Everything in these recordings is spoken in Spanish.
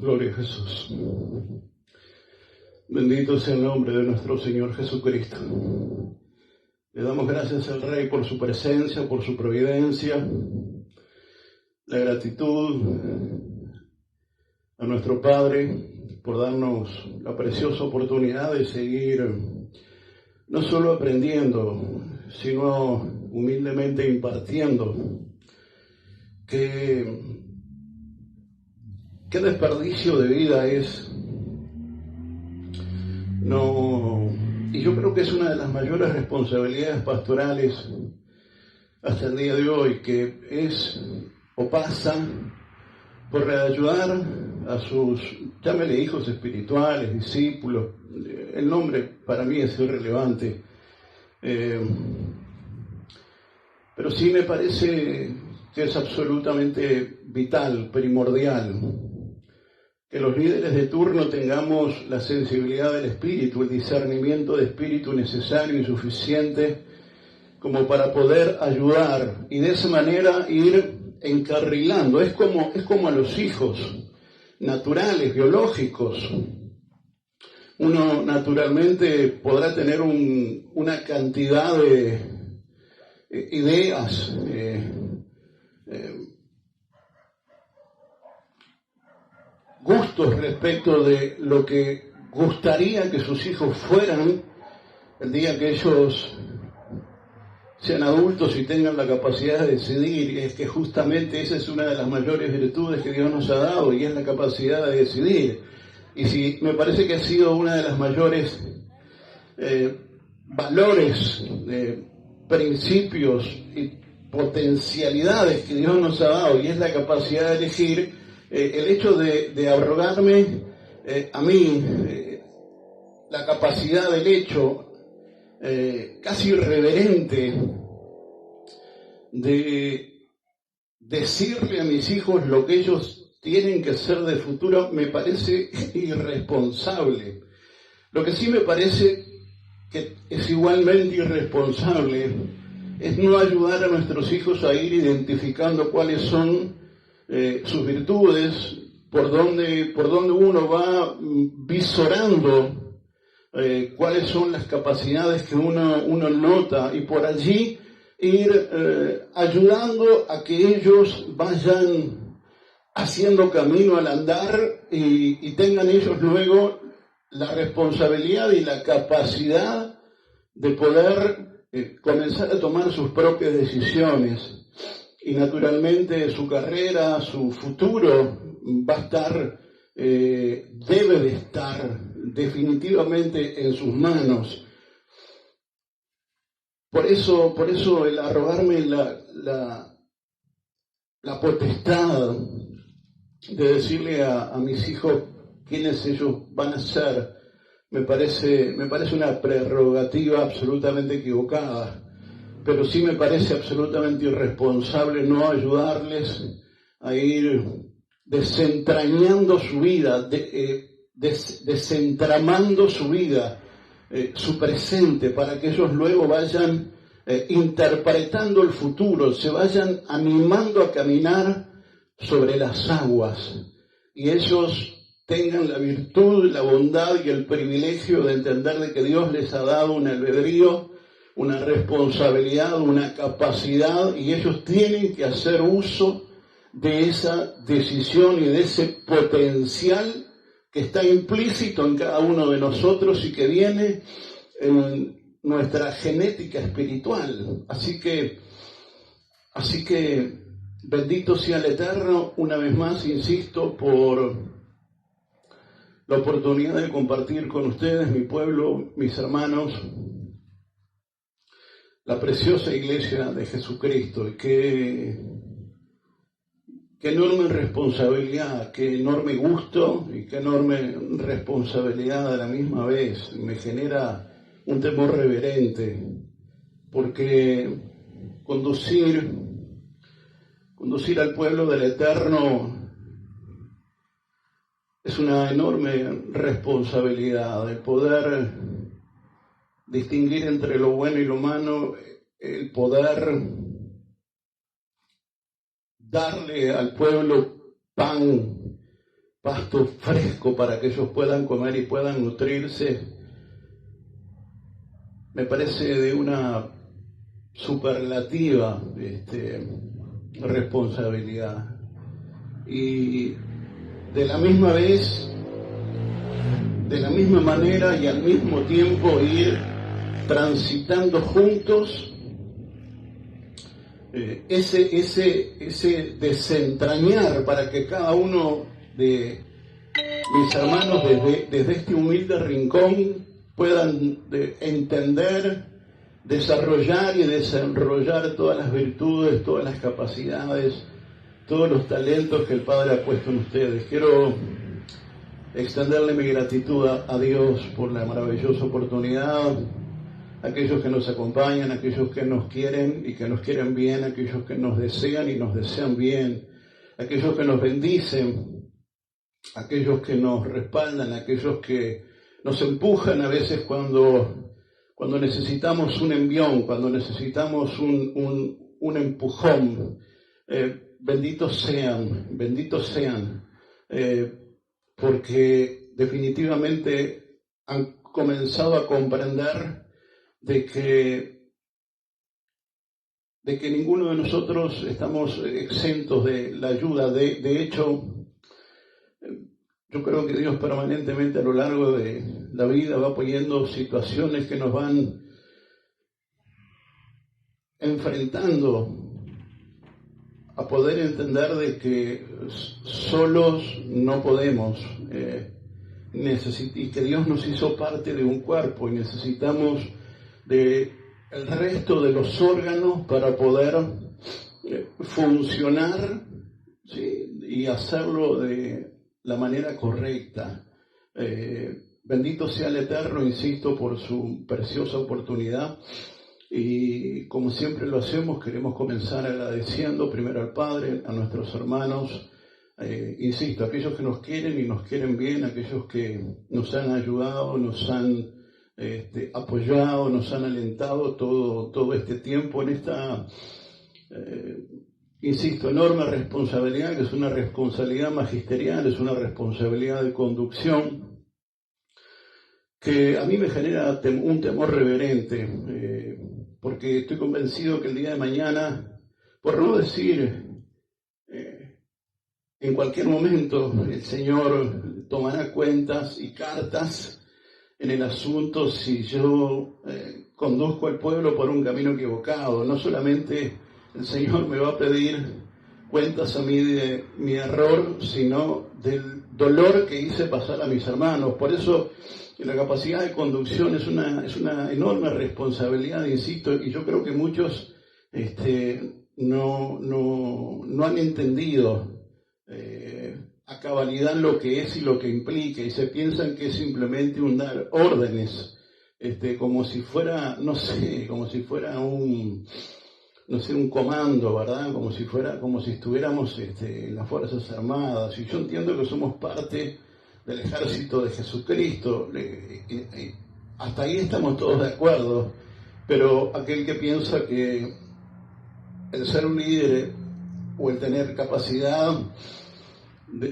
Gloria a Jesús. Bendito sea el nombre de nuestro Señor Jesucristo. Le damos gracias al Rey por su presencia, por su providencia, la gratitud a nuestro Padre por darnos la preciosa oportunidad de seguir no solo aprendiendo, sino humildemente impartiendo. Qué desperdicio de vida es. Y yo creo que es una de las mayores responsabilidades pastorales hasta el día de hoy, que es o pasa por ayudar a sus, llámele hijos espirituales, discípulos. El nombre para mí es irrelevante, pero sí me parece que es absolutamente vital, primordial, que los líderes de turno tengamos la sensibilidad del espíritu, el discernimiento de espíritu necesario y suficiente como para poder ayudar y de esa manera ir encarrilando. Es como a los hijos naturales, biológicos. Uno naturalmente podrá tener una cantidad de ideas, gustos respecto de lo que gustaría que sus hijos fueran el día que ellos sean adultos y tengan la capacidad de decidir. Y es que justamente esa es una de las mayores virtudes que Dios nos ha dado, y es la capacidad de decidir. Y si me parece que ha sido una de las mayores valores, principios y potencialidades que Dios nos ha dado, y es la capacidad de elegir. El hecho de abrogarme a mí la capacidad del hecho casi irreverente de decirle a mis hijos lo que ellos tienen que ser de futuro, me parece irresponsable. Lo que sí me parece que es igualmente irresponsable es no ayudar a nuestros hijos a ir identificando cuáles son sus virtudes, por donde uno va visorando cuáles son las capacidades que uno nota, y por allí ir ayudando a que ellos vayan haciendo camino al andar y tengan ellos luego la responsabilidad y la capacidad de poder comenzar a tomar sus propias decisiones. Y naturalmente su carrera, su futuro va a estar, debe de estar definitivamente en sus manos. Por eso el arrogarme la potestad de decirle a mis hijos quiénes ellos van a ser, me parece una prerrogativa absolutamente equivocada. Pero sí me parece absolutamente irresponsable no ayudarles a ir desentrañando su vida, desentramando su vida, su presente, para que ellos luego vayan interpretando el futuro, se vayan animando a caminar sobre las aguas, y ellos tengan la virtud, la bondad y el privilegio de entender de que Dios les ha dado un albedrío, una responsabilidad, una capacidad, y ellos tienen que hacer uso de esa decisión y de ese potencial que está implícito en cada uno de nosotros y que viene en nuestra genética espiritual. Así que bendito sea el Eterno. Una vez más insisto por la oportunidad de compartir con ustedes, mi pueblo, mis hermanos, la preciosa iglesia de Jesucristo. Y qué enorme responsabilidad, qué enorme gusto y qué enorme responsabilidad a la misma vez. Me genera un temor reverente, porque conducir al pueblo del Eterno es una enorme responsabilidad, el poder distinguir entre lo bueno y lo malo, el poder darle al pueblo pan pasto fresco para que ellos puedan comer y puedan nutrirse, me parece de una superlativa responsabilidad. Y de la misma vez, de la misma manera y al mismo tiempo ir transitando juntos ese desentrañar para que cada uno de mis hermanos desde este humilde rincón puedan entender, desarrollar y desenrollar todas las virtudes, todas las capacidades, todos los talentos que el Padre ha puesto en ustedes. Quiero extenderle mi gratitud a Dios por la maravillosa oportunidad, aquellos que nos acompañan, aquellos que nos quieren y que nos quieren bien, aquellos que nos desean y nos desean bien, aquellos que nos bendicen, aquellos que nos respaldan, aquellos que nos empujan a veces cuando necesitamos un envión, cuando necesitamos un empujón. Benditos sean, porque definitivamente han comenzado a comprender de que ninguno de nosotros estamos exentos de la ayuda. De hecho, yo creo que Dios permanentemente a lo largo de la vida va poniendo situaciones que nos van enfrentando a poder entender de que solos no podemos, y que Dios nos hizo parte de un cuerpo y necesitamos del resto de los órganos para poder funcionar, ¿sí? Y hacerlo de la manera correcta. Bendito sea el Eterno, insisto, por su preciosa oportunidad. Y como siempre lo hacemos, queremos comenzar agradeciendo primero al Padre, a nuestros hermanos, insisto, aquellos que nos quieren y nos quieren bien, aquellos que nos han ayudado, nos han apoyado, nos han alentado todo este tiempo en esta, insisto, enorme responsabilidad, que es una responsabilidad magisterial, es una responsabilidad de conducción, que a mí me genera un temor reverente, porque estoy convencido que el día de mañana, por no decir en cualquier momento, el Señor tomará cuentas y cartas en el asunto si yo conduzco al pueblo por un camino equivocado. No solamente el Señor me va a pedir cuentas a mí de mi error, sino del dolor que hice pasar a mis hermanos. Por eso la capacidad de conducción es una enorme responsabilidad, insisto, y yo creo que muchos no han entendido a cabalidad lo que es y lo que implica, y se piensan que es simplemente un dar órdenes, como si fuera, como si fuera un comando, ¿verdad? Como si estuviéramos en las Fuerzas Armadas. Y yo entiendo que somos parte del ejército de Jesucristo, hasta ahí estamos todos de acuerdo, pero aquel que piensa que el ser un líder o el tener capacidad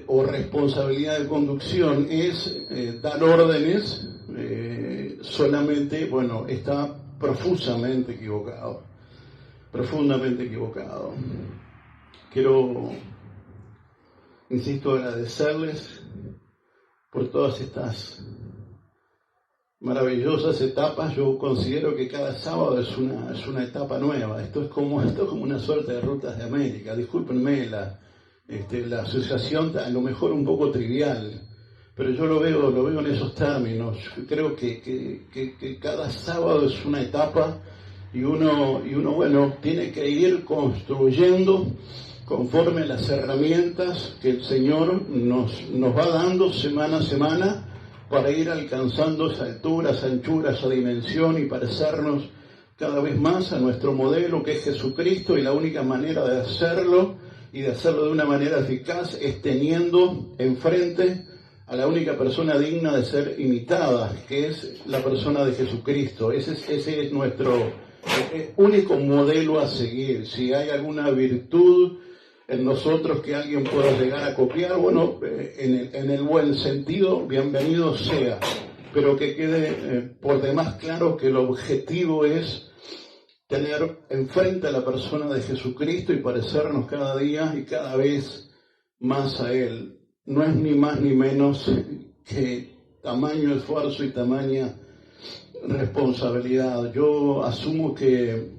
o responsabilidad de conducción es dar órdenes, solamente, bueno, está profundamente equivocado. Quiero, insisto, agradecerles por todas estas maravillosas etapas. Yo considero que cada sábado es una etapa nueva. Esto es como una suerte de rutas de América. Discúlpenme la asociación, a lo mejor un poco trivial, pero yo lo veo en esos términos. Creo que cada sábado es una etapa y uno bueno, tiene que ir construyendo conforme las herramientas que el Señor nos va dando semana a semana para ir alcanzando esa altura, esa anchura, esa dimensión y parecernos cada vez más a nuestro modelo, que es Jesucristo, y la única manera de hacerlo y de hacerlo de una manera eficaz es teniendo enfrente a la única persona digna de ser imitada, que es la persona de Jesucristo. Ese es nuestro único modelo a seguir. Si hay alguna virtud en nosotros que alguien pueda llegar a copiar. Bueno, en el buen sentido, bienvenido sea, pero que quede por demás claro que el objetivo es tener enfrente a la persona de Jesucristo y parecernos cada día y cada vez más a Él. No es ni más ni menos que tamaño esfuerzo y tamaña responsabilidad. Yo asumo que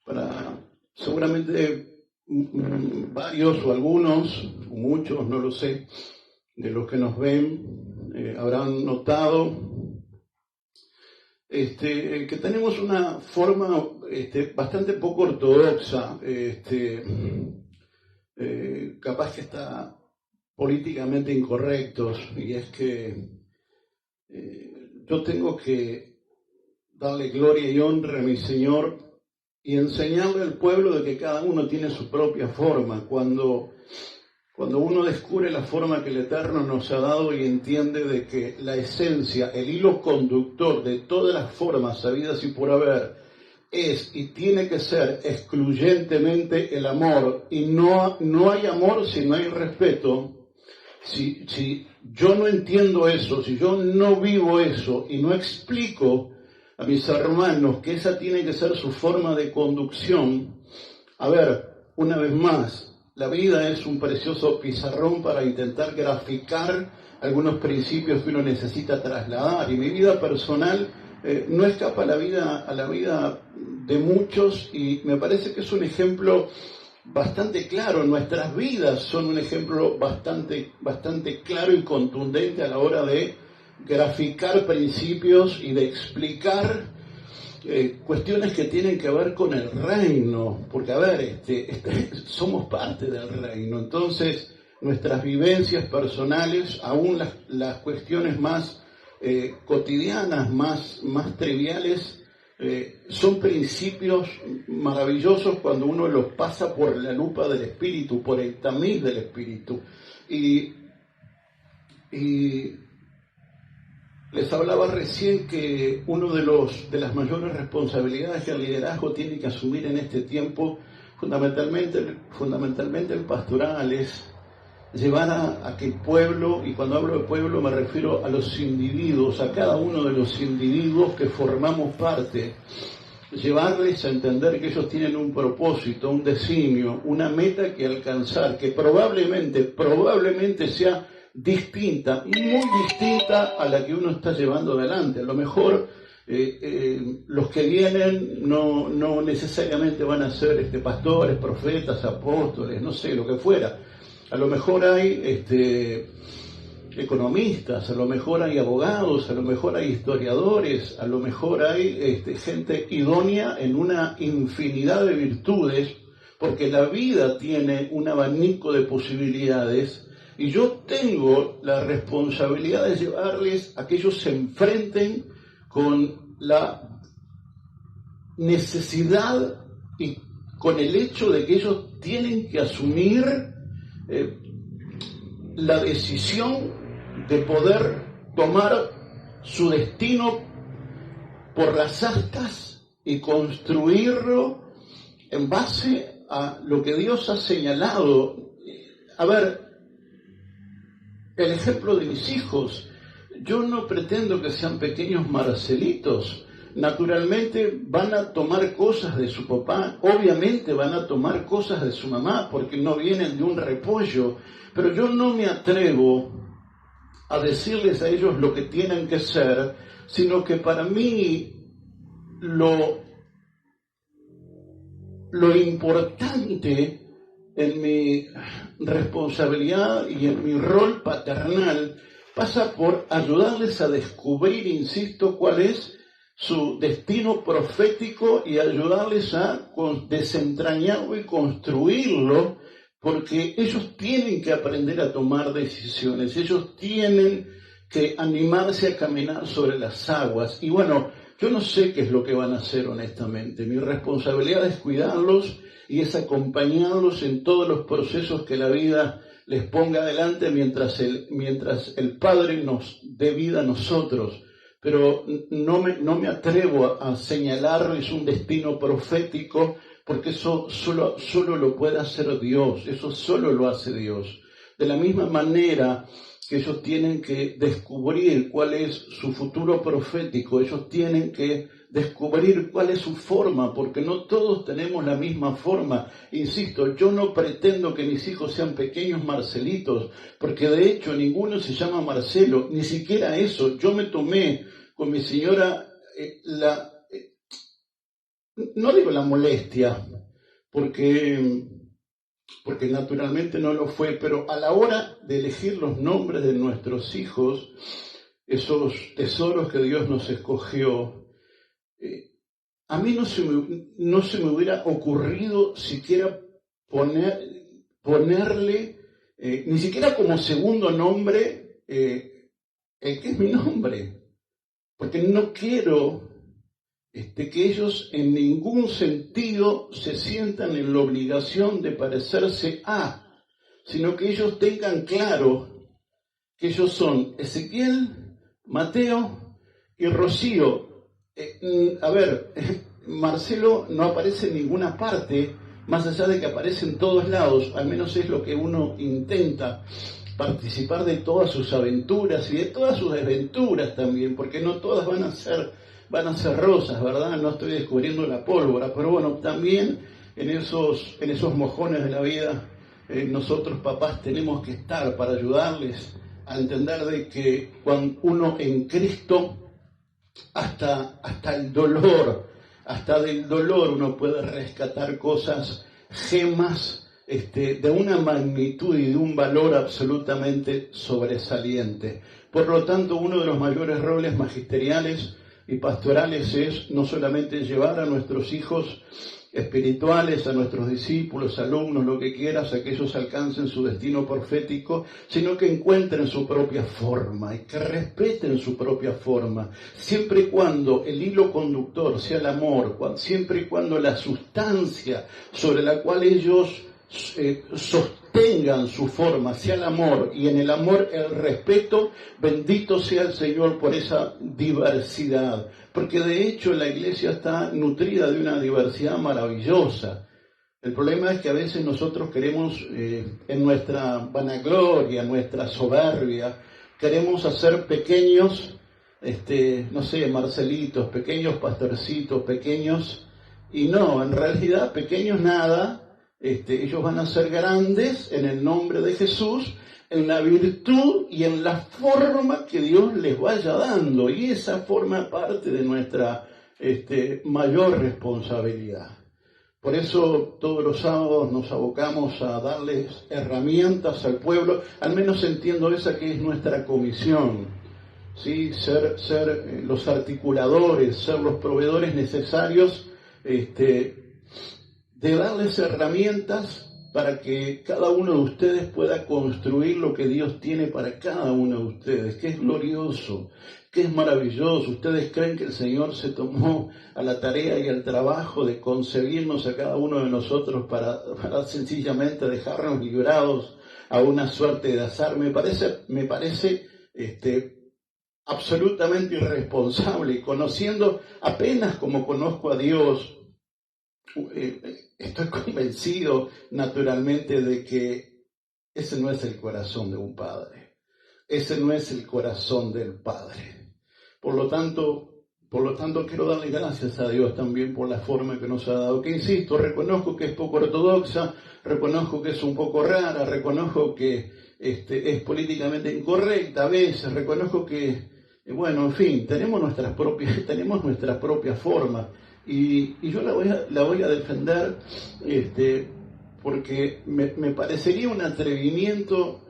para seguramente varios o algunos, o muchos, no lo sé, de los que nos ven habrán notado que tenemos una forma bastante poco ortodoxa, capaz que está políticamente incorrectos, y es que yo tengo que darle gloria y honra a mi Señor y enseñarle al pueblo de que cada uno tiene su propia forma. Cuando uno descubre la forma que el Eterno nos ha dado y entiende de que la esencia, el hilo conductor de todas las formas habidas y por haber es y tiene que ser excluyentemente el amor, y no hay amor si no hay respeto. Si yo no entiendo eso, si yo no vivo eso y no explico a mis hermanos que esa tiene que ser su forma de conducción, a ver, una vez más, la vida es un precioso pizarrón para intentar graficar algunos principios que uno necesita trasladar, y mi vida personal no escapa a la vida de muchos, y me parece que es un ejemplo bastante claro. Nuestras vidas son un ejemplo bastante claro y contundente a la hora de graficar principios y de explicar cuestiones que tienen que ver con el reino, porque a ver, somos parte del reino. Entonces nuestras vivencias personales, aún las cuestiones más cotidianas, más triviales, son principios maravillosos cuando uno los pasa por la lupa del Espíritu, por el tamiz del Espíritu. Y les hablaba recién que uno de las mayores responsabilidades que el liderazgo tiene que asumir en este tiempo, fundamentalmente el pastoral, es llevar a que el pueblo, y cuando hablo de pueblo me refiero a los individuos, a cada uno de los individuos que formamos parte, llevarles a entender que ellos tienen un propósito, un designio, una meta que alcanzar, que probablemente sea distinta, muy distinta a la que uno está llevando adelante. A lo mejor los que vienen no necesariamente van a ser pastores, profetas, apóstoles, no sé, lo que fuera. A lo mejor hay economistas, a lo mejor hay abogados, a lo mejor hay historiadores, a lo mejor hay gente idónea en una infinidad de virtudes, porque la vida tiene un abanico de posibilidades. Y yo tengo la responsabilidad de llevarles a que ellos se enfrenten con la necesidad y con el hecho de que ellos tienen que asumir la decisión de poder tomar su destino por las astas y construirlo en base a lo que Dios ha señalado. A ver, el ejemplo de mis hijos, yo no pretendo que sean pequeños Marcelitos. Naturalmente van a tomar cosas de su papá, obviamente van a tomar cosas de su mamá, porque no vienen de un repollo, pero yo no me atrevo a decirles a ellos lo que tienen que ser, sino que para mí lo importante en mi responsabilidad y en mi rol paternal pasa por ayudarles a descubrir, insisto, cuál es su destino profético y ayudarles a desentrañarlo y construirlo, porque ellos tienen que aprender a tomar decisiones, ellos tienen que animarse a caminar sobre las aguas. Y bueno, yo no sé qué es lo que van a hacer honestamente. Mi responsabilidad es cuidarlos y es acompañarlos en todos los procesos que la vida les ponga adelante mientras el Padre nos dé vida a nosotros. Pero no me atrevo a señalarles un destino profético, porque eso solo lo puede hacer Dios, eso solo lo hace Dios. De la misma manera que ellos tienen que descubrir cuál es su futuro profético, ellos tienen que descubrir cuál es su forma, porque no todos tenemos la misma forma. Insisto, yo no pretendo que mis hijos sean pequeños Marcelitos, porque de hecho ninguno se llama Marcelo, ni siquiera eso. Yo me tomé con mi señora no digo la molestia, porque naturalmente no lo fue, pero a la hora de elegir los nombres de nuestros hijos, esos tesoros que Dios nos escogió, a mí no se me hubiera ocurrido siquiera ponerle, ni siquiera como segundo nombre, el que es mi nombre, porque no quiero que ellos en ningún sentido se sientan en la obligación de parecerse a, sino que ellos tengan claro que ellos son Ezequiel, Mateo y Rocío. Marcelo no aparece en ninguna parte, más allá de que aparece en todos lados, al menos es lo que uno intenta, participar de todas sus aventuras y de todas sus desventuras también, porque no todas van a ser rosas, ¿verdad? No estoy descubriendo la pólvora, pero bueno, también en esos mojones de la vida, nosotros papás tenemos que estar para ayudarles a entender de que cuando uno en Cristo, hasta el dolor, hasta del dolor uno puede rescatar cosas, gemas, de una magnitud y de un valor absolutamente sobresaliente. Por lo tanto, uno de los mayores roles magisteriales y pastorales es no solamente llevar a nuestros hijos espirituales, a nuestros discípulos, alumnos, lo que quieras, a que ellos alcancen su destino profético, sino que encuentren su propia forma y que respeten su propia forma, siempre y cuando el hilo conductor sea el amor, siempre y cuando la sustancia sobre la cual ellos sostengan su forma sea el amor, y en el amor el respeto. Bendito sea el Señor por esa diversidad, porque de hecho la iglesia está nutrida de una diversidad maravillosa. El problema es que a veces nosotros queremos, en nuestra vanagloria, nuestra soberbia, queremos hacer pequeños, Marcelitos, pequeños pastorcitos, pequeños, y no, en realidad pequeños nada. Ellos van a ser grandes en el nombre de Jesús, en la virtud y en la forma que Dios les vaya dando, y esa forma parte de nuestra mayor responsabilidad. Por eso todos los sábados nos abocamos a darles herramientas al pueblo, al menos entiendo esa que es nuestra comisión, ¿sí? Ser los articuladores, ser los proveedores necesarios, de darles herramientas para que cada uno de ustedes pueda construir lo que Dios tiene para cada uno de ustedes, que es glorioso, que es maravilloso. ¿Ustedes creen que el Señor se tomó a la tarea y al trabajo de concebirnos a cada uno de nosotros para sencillamente dejarnos librados a una suerte de azar? Me parece absolutamente irresponsable, y conociendo apenas como conozco a Dios, estoy convencido naturalmente de que ese no es el corazón de un padre, ese no es el corazón del Padre. Por lo tanto quiero darle gracias a Dios también por la forma que nos ha dado, que insisto, reconozco que es poco ortodoxa, reconozco que es un poco rara, reconozco que es políticamente incorrecta a veces, reconozco que, en fin, tenemos nuestras propias formas. Y yo la voy a defender, porque me parecería un atrevimiento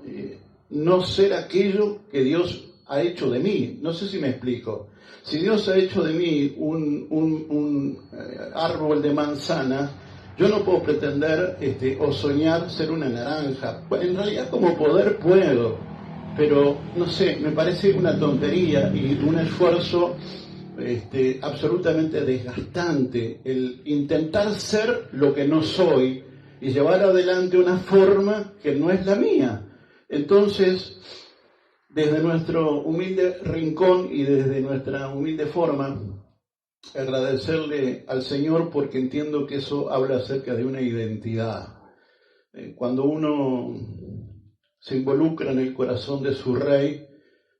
no ser aquello que Dios ha hecho de mí. No sé si me explico. Si Dios ha hecho de mí un árbol de manzana, yo no puedo pretender o soñar ser una naranja. En realidad como poder puedo, pero no sé, me parece una tontería y un esfuerzo absolutamente desgastante el intentar ser lo que no soy y llevar adelante una forma que no es la mía. Entonces, desde nuestro humilde rincón y desde nuestra humilde forma, agradecerle al Señor porque entiendo que eso habla acerca de una identidad. Cuando uno se involucra en el corazón de su Rey,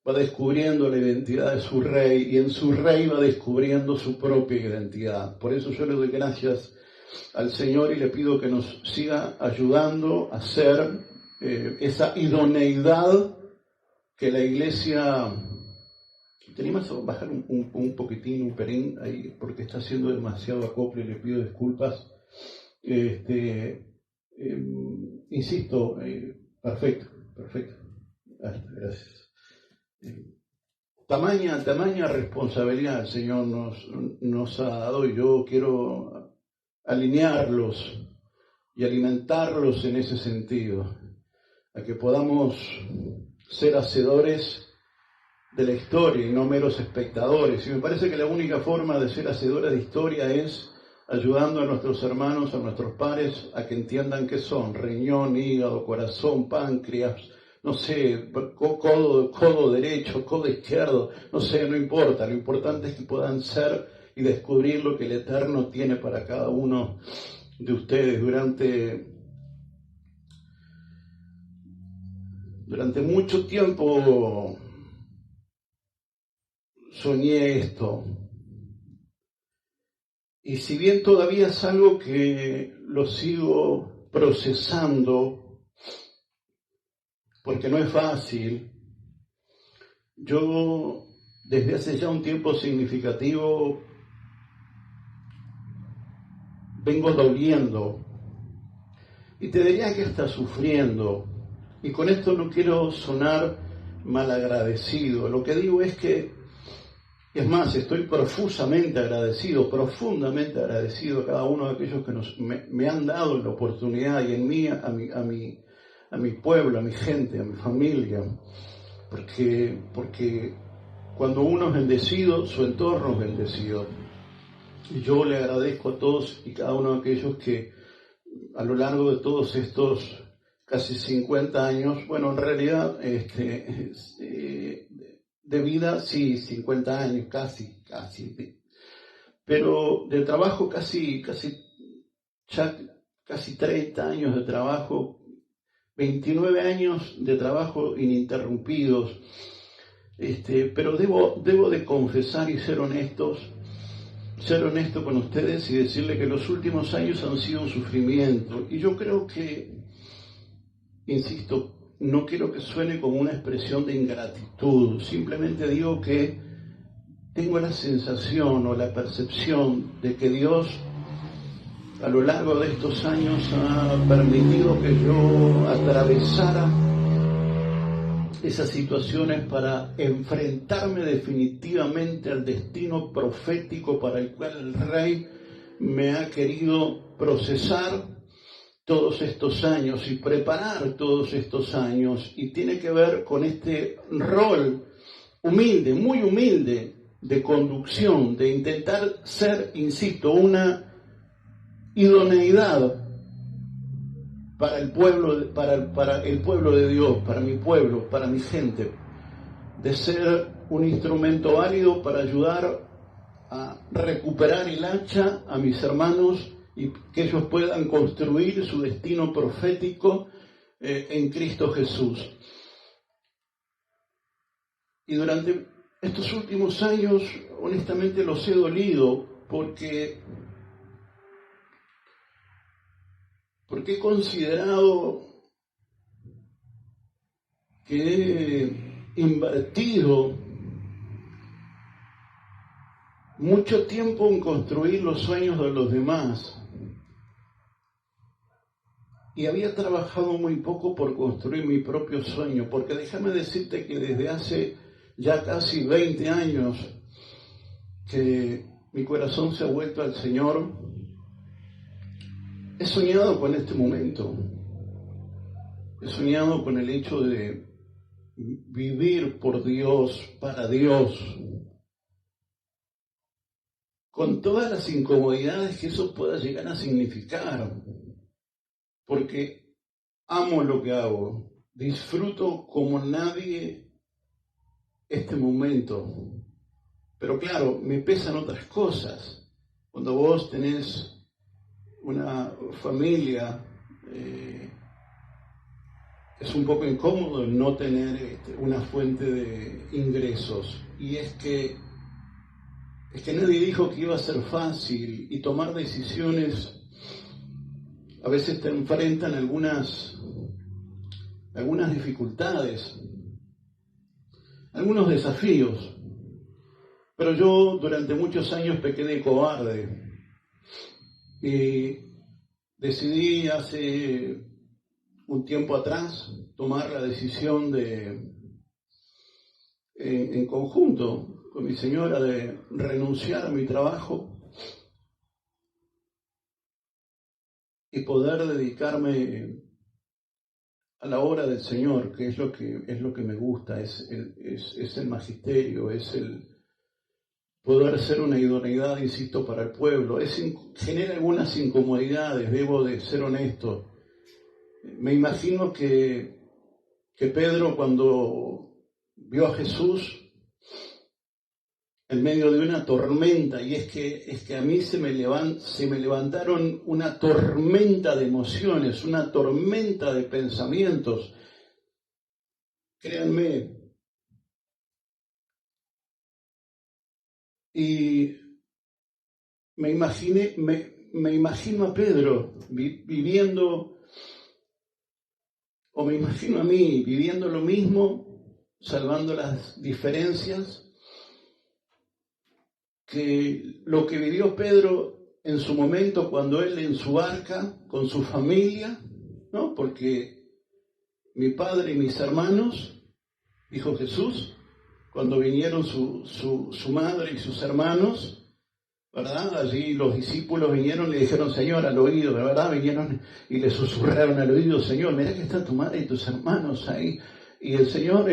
va descubriendo la identidad de su Rey y en su Rey va descubriendo su propia identidad. Por eso yo le doy gracias al Señor y le pido que nos siga ayudando a ser esa idoneidad que la Iglesia... ¿Te animas a bajar un poquitín, un pelín ahí? Porque está haciendo demasiado acople y le pido disculpas. Insisto, perfecto. Gracias. Tamaña responsabilidad el Señor nos ha dado y yo quiero alinearlos y alimentarlos en ese sentido, a que podamos ser hacedores de la historia y no meros espectadores. Y me parece que la única forma de ser hacedores de historia es ayudando a nuestros hermanos, a nuestros pares, a que entiendan qué son: riñón, hígado, corazón, páncreas, no sé, codo derecho, codo izquierdo, no sé, no importa. Lo importante es que puedan ser y descubrir lo que el Eterno tiene para cada uno de ustedes. Durante mucho tiempo soñé esto, y si bien todavía es algo que lo sigo procesando, porque no es fácil, yo desde hace ya un tiempo significativo vengo doliendo, y te diría que hasta sufriendo, y con esto no quiero sonar malagradecido. Lo que digo es que, es más, estoy profundamente agradecido a cada uno de aquellos que me han dado la oportunidad, y en mí, a mi pueblo, a mi gente, a mi familia, porque cuando uno es bendecido, su entorno es bendecido. Y yo le agradezco a todos y cada uno de aquellos que a lo largo de todos estos casi 50 años, bueno, en realidad de vida, sí, 50 años, casi, pero de trabajo casi 30 años de trabajo, 29 años de trabajo ininterrumpidos, pero debo de confesar y ser honesto con ustedes y decirle que los últimos años han sido un sufrimiento, y yo creo que, insisto, no quiero que suene como una expresión de ingratitud, simplemente digo que tengo la sensación o la percepción de que Dios a lo largo de estos años ha permitido que yo atravesara esas situaciones para enfrentarme definitivamente al destino profético para el cual el Rey me ha querido procesar todos estos años y preparar todos estos años, y tiene que ver con este rol humilde, muy humilde, de conducción, de intentar ser, insisto, una idoneidad para el pueblo, para el pueblo de Dios, para mi pueblo, para mi gente, de ser un instrumento válido para ayudar a recuperar el hacha a mis hermanos y que ellos puedan construir su destino profético en Cristo Jesús. Y durante estos últimos años, honestamente, los he dolido porque he considerado que he invertido mucho tiempo en construir los sueños de los demás, y había trabajado muy poco por construir mi propio sueño, porque déjame decirte que desde hace ya casi 20 años que mi corazón se ha vuelto al Señor, he soñado con este momento, he soñado con el hecho de vivir por Dios, para Dios, con todas las incomodidades que eso pueda llegar a significar, porque amo lo que hago, disfruto como nadie este momento. Pero claro, me pesan otras cosas. Cuando vos tenés una familia, es un poco incómodo no tener una fuente de ingresos. Y es que nadie dijo que iba a ser fácil, y tomar decisiones a veces te enfrentan algunas dificultades, algunos desafíos. Pero yo durante muchos años pequé de cobarde y decidí hace un tiempo atrás tomar la decisión de, en conjunto con mi señora, de renunciar a mi trabajo y poder dedicarme a la obra del Señor, que es lo que me gusta, es el magisterio, es el poder ser una idoneidad, insisto, para el pueblo. Genera algunas incomodidades, debo de ser honesto. Me imagino que Pedro, cuando vio a Jesús en medio de una tormenta, y es que a mí se me levantaron una tormenta de emociones, una tormenta de pensamientos. Créanme. Y me imagino a Pedro viviendo, o me imagino a mí viviendo lo mismo, salvando las diferencias, que lo que vivió Pedro en su momento cuando él en su barca, con su familia, ¿no? Porque mi padre y mis hermanos, dijo Jesús, cuando vinieron su madre y sus hermanos, ¿verdad? Allí los discípulos vinieron y le dijeron, Señor, al oído, ¿verdad? Vinieron y le susurraron al oído, Señor, mira que está tu madre y tus hermanos ahí. Y el Señor,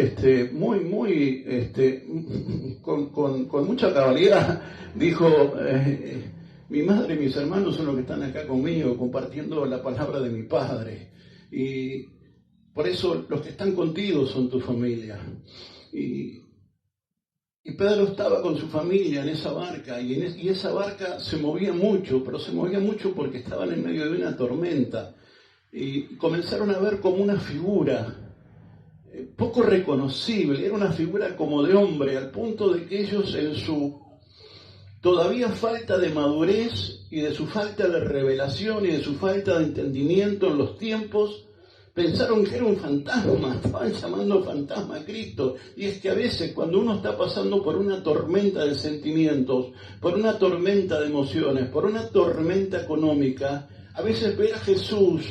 con mucha cabalidad, dijo, mi madre y mis hermanos son los que están acá conmigo, compartiendo la palabra de mi Padre. Y por eso los que están contigo son tu familia. Y Pedro estaba con su familia en esa barca, y esa barca se movía mucho, pero se movía mucho porque estaban en medio de una tormenta. Y comenzaron a ver como una figura poco reconocible, era una figura como de hombre, al punto de que ellos, en su todavía falta de madurez y de su falta de revelación y de su falta de entendimiento en los tiempos, pensaron que era un fantasma, estaban llamando fantasma a Cristo. Y es que a veces cuando uno está pasando por una tormenta de sentimientos, por una tormenta de emociones, por una tormenta económica, a veces ver a Jesús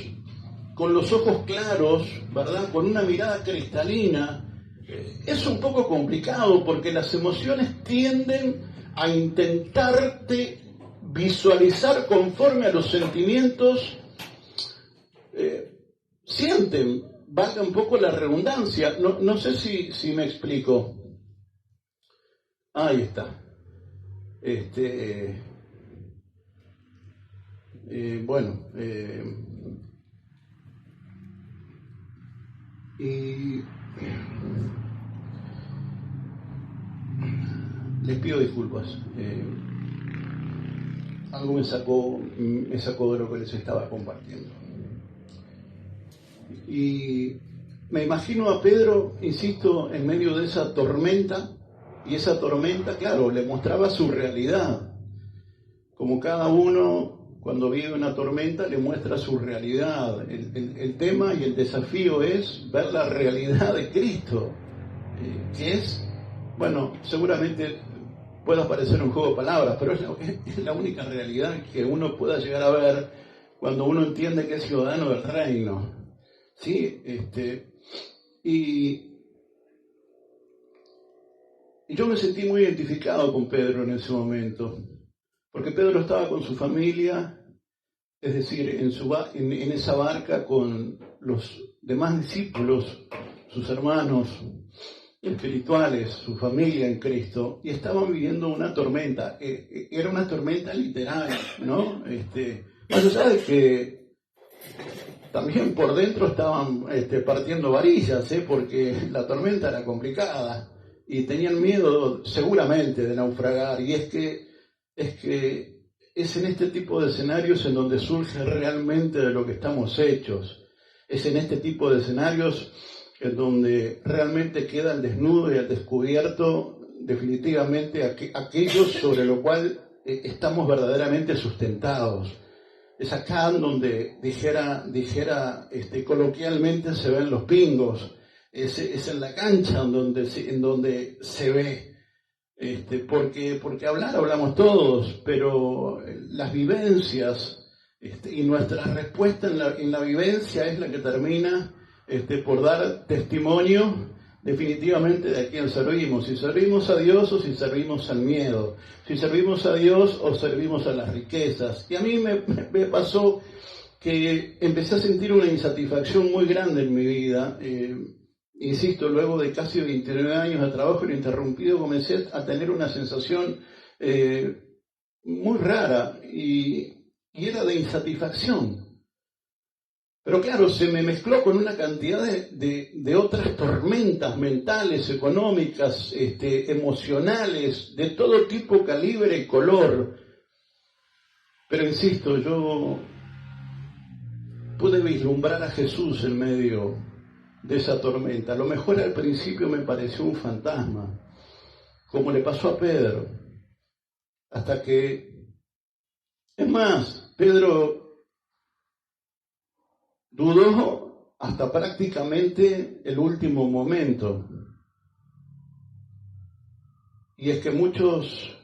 con los ojos claros, ¿verdad? Con una mirada cristalina, es un poco complicado porque las emociones tienden a intentarte visualizar conforme a los sentimientos sienten, valga un poco la redundancia. No sé si me explico. Ahí está. Y les pido disculpas. Algo me sacó de lo que les estaba compartiendo. Y me imagino a Pedro, insisto, en medio de esa tormenta, y esa tormenta, claro, le mostraba su realidad. Como cada uno, cuando vive una tormenta, le muestra su realidad. El tema y el desafío es ver la realidad de Cristo, que es, bueno, seguramente pueda parecer un juego de palabras, pero es la única realidad que uno pueda llegar a ver cuando uno entiende que es ciudadano del reino. ¿Sí? Y yo me sentí muy identificado con Pedro en ese momento, porque Pedro estaba con su familia, es decir, en esa barca con los demás discípulos, sus hermanos espirituales, su familia en Cristo, y estaban viviendo una tormenta. Era una tormenta literal, ¿no? Más allá de que también por dentro estaban partiendo varillas, porque la tormenta era complicada y tenían miedo seguramente de naufragar. Y es que es en este tipo de escenarios en donde surge realmente de lo que estamos hechos. Es en este tipo de escenarios en donde realmente queda al desnudo y al descubierto definitivamente aquello sobre lo cual estamos verdaderamente sustentados. Es acá donde dijera coloquialmente se ven los pingos, es en la cancha en donde se ve, porque hablamos todos, pero las vivencias y nuestra respuesta en la vivencia es la que termina por dar testimonio definitivamente de a quién servimos, si servimos a Dios o si servimos al miedo, si servimos a Dios o servimos a las riquezas. Y a mí me pasó que empecé a sentir una insatisfacción muy grande en mi vida. Insisto, luego de casi 29 años de trabajo ininterrumpido, comencé a tener una sensación muy rara y era de insatisfacción. Pero claro, se me mezcló con una cantidad de otras tormentas mentales, económicas, emocionales, de todo tipo, calibre y color. Pero insisto, yo pude vislumbrar a Jesús en medio de esa tormenta. A lo mejor al principio me pareció un fantasma, como le pasó a Pedro. Hasta que, es más, Pedro dudó hasta prácticamente el último momento. Y es que muchos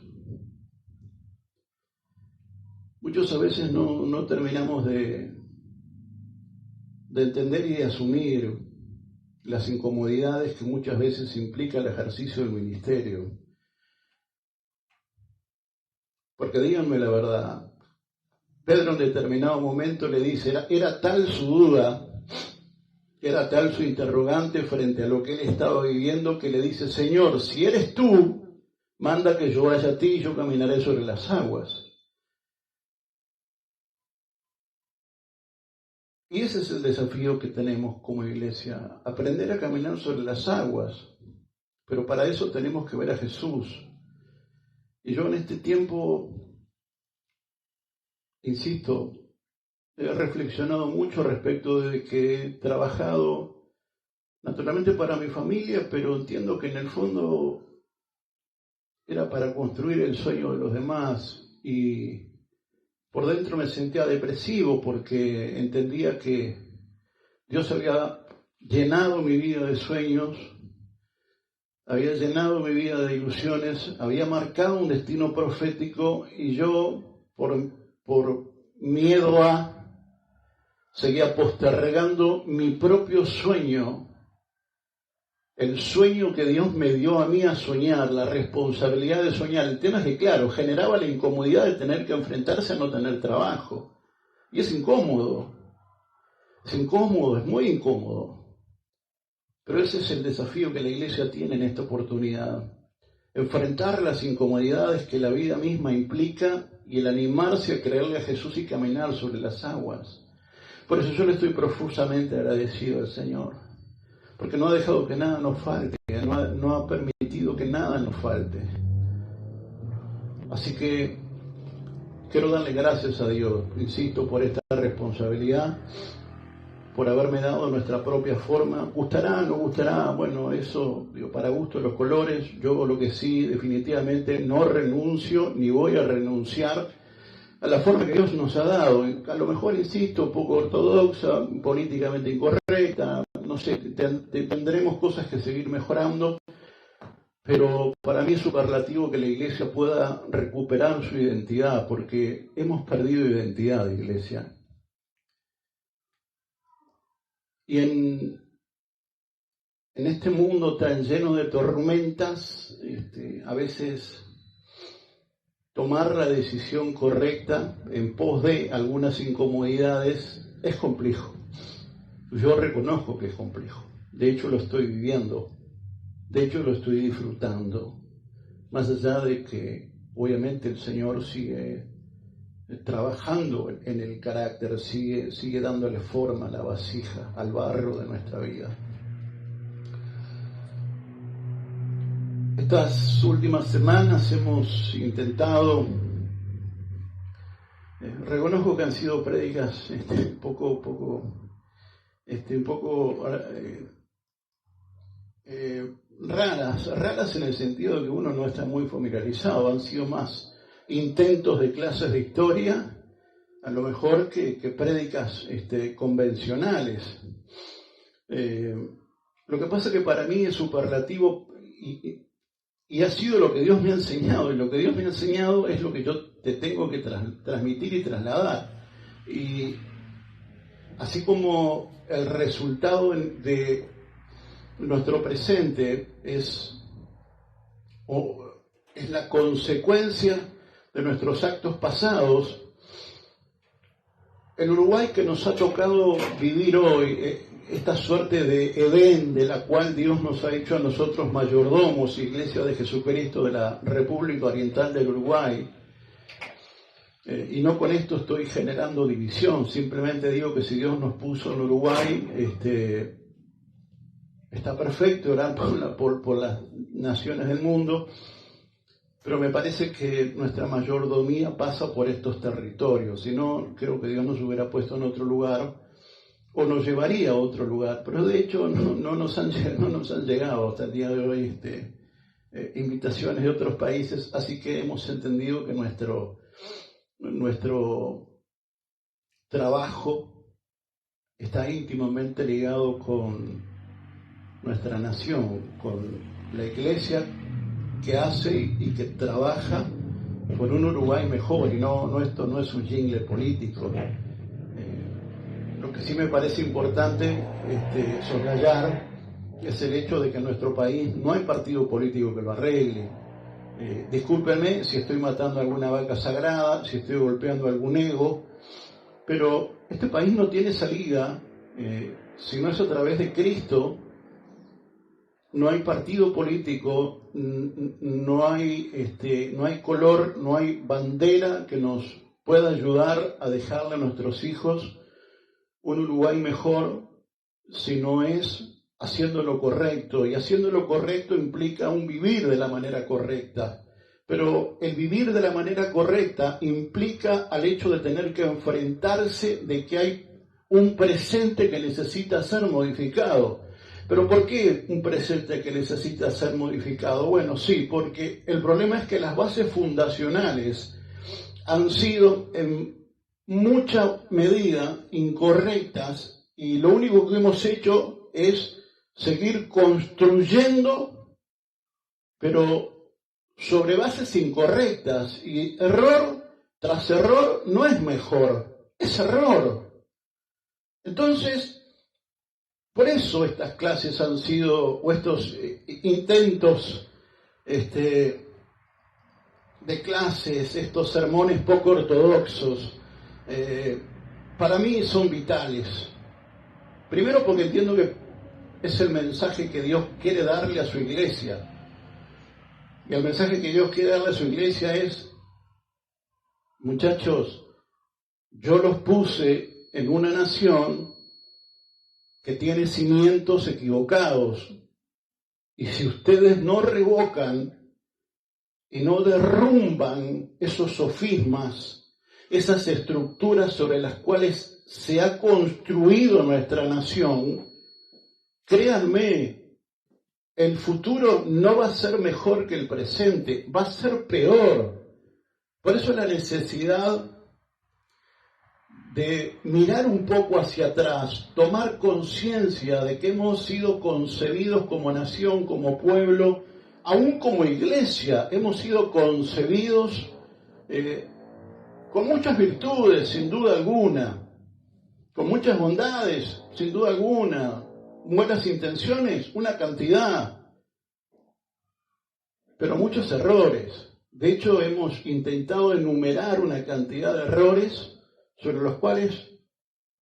a veces no terminamos de entender y de asumir las incomodidades que muchas veces implica el ejercicio del ministerio. Porque díganme la verdad, Pedro en determinado momento le dice, era tal su duda, era tal su interrogante frente a lo que él estaba viviendo, que le dice, Señor, si eres tú, manda que yo vaya a ti y yo caminaré sobre las aguas. Y ese es el desafío que tenemos como iglesia, aprender a caminar sobre las aguas. Pero para eso tenemos que ver a Jesús. Y yo en este tiempo, insisto, he reflexionado mucho respecto de que he trabajado naturalmente para mi familia, pero entiendo que en el fondo era para construir el sueño de los demás. Y por dentro me sentía depresivo porque entendía que Dios había llenado mi vida de sueños, había llenado mi vida de ilusiones, había marcado un destino profético y yo, por miedo seguía postergando mi propio sueño, el sueño que Dios me dio a mí a soñar, la responsabilidad de soñar. El tema es que, claro, generaba la incomodidad de tener que enfrentarse a no tener trabajo. Y es incómodo, es muy incómodo. Pero ese es el desafío que la iglesia tiene en esta oportunidad. Enfrentar las incomodidades que la vida misma implica y el animarse a creerle a Jesús y caminar sobre las aguas. Por eso yo le estoy profusamente agradecido al Señor. Porque no ha dejado que nada nos falte, no ha permitido que nada nos falte. Así que quiero darle gracias a Dios, insisto, por esta responsabilidad, por haberme dado nuestra propia forma. ¿Gustará, no gustará? Bueno, eso, para gusto los colores. Yo lo que sí, definitivamente, no renuncio, ni voy a renunciar a la forma que Dios nos ha dado. A lo mejor, insisto, poco ortodoxa, políticamente incorrecta, no sé, tendremos cosas que seguir mejorando, pero para mí es superlativo que la iglesia pueda recuperar su identidad, porque hemos perdido identidad, iglesia. Y en este mundo tan lleno de tormentas, a veces tomar la decisión correcta en pos de algunas incomodidades es complejo. Yo reconozco que es complejo. De hecho, lo estoy viviendo. De hecho, lo estoy disfrutando. Más allá de que, obviamente, el Señor sigue trabajando en el carácter, sigue dándole forma a la vasija, al barro de nuestra vida. Estas últimas semanas hemos intentado, reconozco que han sido prédicas un poco raras en el sentido de que uno no está muy familiarizado. Han sido más intentos de clases de historia, a lo mejor que prédicas convencionales. Lo que pasa es que para mí es superlativo y ha sido lo que Dios me ha enseñado, y lo que Dios me ha enseñado es lo que yo te tengo que transmitir y trasladar. Y así como el resultado de nuestro presente es la consecuencia de nuestros actos pasados, el Uruguay que nos ha tocado vivir hoy, esta suerte de Edén de la cual Dios nos ha hecho a nosotros mayordomos, Iglesia de Jesucristo de la República Oriental del Uruguay, y no con esto estoy generando división, simplemente digo que si Dios nos puso en Uruguay, está perfecto orar por las naciones del mundo, pero me parece que nuestra mayordomía pasa por estos territorios, si no, creo que Dios nos hubiera puesto en otro lugar, o nos llevaría a otro lugar, pero de hecho no nos han llegado hasta el día de hoy invitaciones de otros países, así que hemos entendido que nuestro trabajo está íntimamente ligado con nuestra nación, con la Iglesia que hace y que trabaja por un Uruguay mejor, y esto no es un jingle político. Lo que sí me parece importante soslayar es el hecho de que en nuestro país no hay partido político que lo arregle. Discúlpenme si estoy matando alguna vaca sagrada, si estoy golpeando algún ego, pero este país no tiene salida si no es a través de Cristo. No hay partido político, no hay color, no hay bandera que nos pueda ayudar a dejarle a nuestros hijos un Uruguay mejor, si no es haciendo lo correcto. Y haciendo lo correcto implica un vivir de la manera correcta. Pero el vivir de la manera correcta implica al hecho de tener que enfrentarse de que hay un presente que necesita ser modificado. ¿Pero por qué un presente que necesita ser modificado? Bueno, sí, porque el problema es que las bases fundacionales han sido en mucha medida incorrectas y lo único que hemos hecho es seguir construyendo, pero sobre bases incorrectas, y error tras error no es mejor, es error. Entonces, por eso estas clases han sido, o estos intentos de clases, estos sermones poco ortodoxos, para mí son vitales. Primero porque entiendo que es el mensaje que Dios quiere darle a su iglesia. Y el mensaje que Dios quiere darle a su iglesia es: muchachos, yo los puse en una nación que tiene cimientos equivocados. Y si ustedes no revocan y no derrumban esos sofismas, esas estructuras sobre las cuales se ha construido nuestra nación, créanme, el futuro no va a ser mejor que el presente, va a ser peor. Por eso la necesidad de mirar un poco hacia atrás, tomar conciencia de que hemos sido concebidos como nación, como pueblo, aún como iglesia, hemos sido concebidos con muchas virtudes, sin duda alguna, con muchas bondades, sin duda alguna, buenas intenciones, una cantidad, pero muchos errores. De hecho, hemos intentado enumerar una cantidad de errores sobre los cuales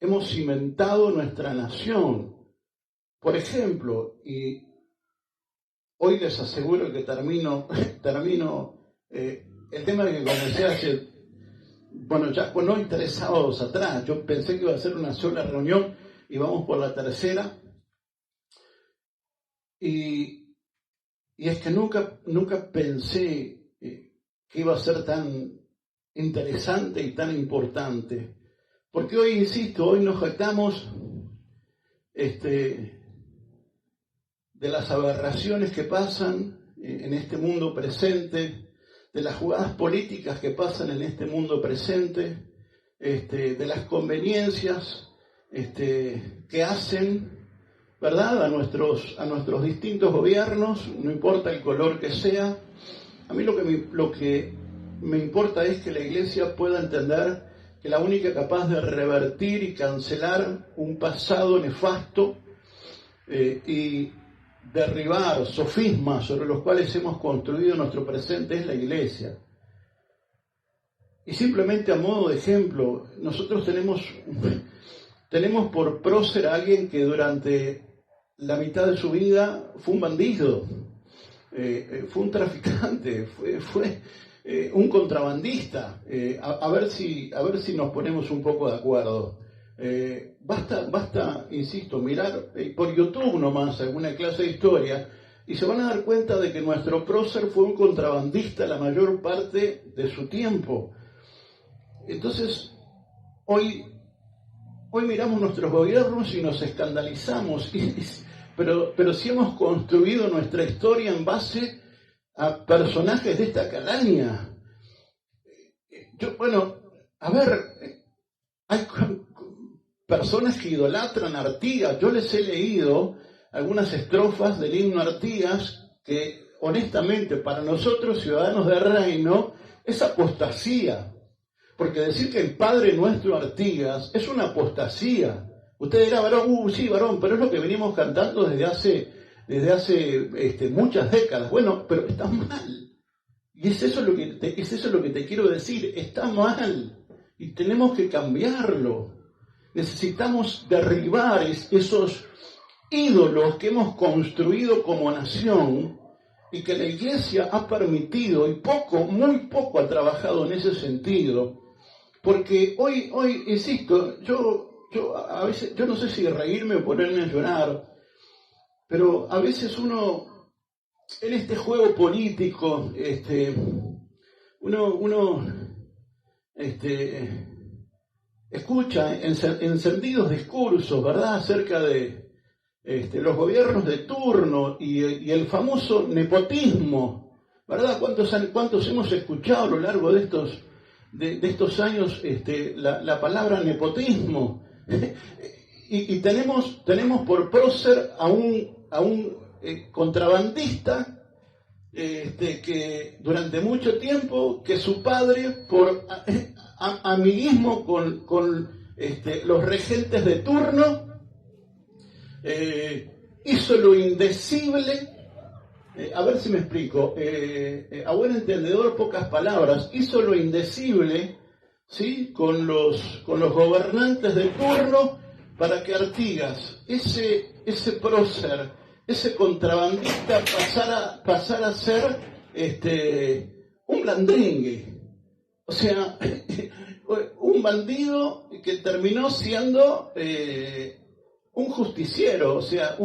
hemos cimentado nuestra nación. Por ejemplo, y hoy les aseguro que termino el tema que comencé hace bueno, ya con hoy 3 sábados atrás, yo pensé que iba a ser una sola reunión y vamos por la tercera. Y es que nunca pensé que iba a ser tan interesante y tan importante. Porque hoy, insisto, hoy nos jactamos de las aberraciones que pasan en este mundo presente, de las jugadas políticas que pasan en este mundo presente, de las conveniencias que hacen, ¿verdad?, a nuestros distintos gobiernos, no importa el color que sea. A mí lo que me importa es que la Iglesia pueda entender que la única capaz de revertir y cancelar un pasado nefasto y derribar sofismas sobre los cuales hemos construido nuestro presente es la Iglesia. Y simplemente a modo de ejemplo, nosotros tenemos por prócer a alguien que durante la mitad de su vida fue un bandido, fue un traficante, fue un contrabandista. A ver si nos ponemos un poco de acuerdo. Basta, insisto, mirar por YouTube nomás alguna clase de historia y se van a dar cuenta de que nuestro prócer fue un contrabandista la mayor parte de su tiempo. Entonces, hoy miramos nuestros gobiernos y nos escandalizamos, pero si hemos construido nuestra historia en base a personajes de esta calaña. Hay personas que idolatran a Artigas. Yo les he leído algunas estrofas del himno Artigas que, honestamente, para nosotros, ciudadanos del reino, es apostasía. Porque decir que el Padre Nuestro Artigas es una apostasía. Usted dirá, varón, sí, varón, pero es lo que venimos cantando desde hace muchas décadas. Bueno, pero está mal. Y es eso lo que te quiero decir. Está mal. Y tenemos que cambiarlo. Necesitamos derribar esos ídolos que hemos construido como nación y que la Iglesia ha permitido, y muy poco ha trabajado en ese sentido. Porque hoy, insisto, yo a veces, yo no sé si reírme o ponerme a llorar, pero a veces uno, en este juego político, uno escucha encendidos discursos, ¿verdad?, acerca de los gobiernos de turno y el famoso nepotismo, ¿verdad? ¿Cuántos hemos escuchado a lo largo de estos años la palabra nepotismo? y tenemos por prócer a un contrabandista que durante mucho tiempo, que su padre, por amiguismo con los regentes de turno, hizo lo indecible. A ver si me explico, a buen entendedor, pocas palabras, hizo lo indecible, ¿sí?, con los gobernantes de turno para que Artigas, ese prócer, ese contrabandista, pasara a ser un blandrengue. O sea, un bandido que terminó siendo un justiciero, o sea,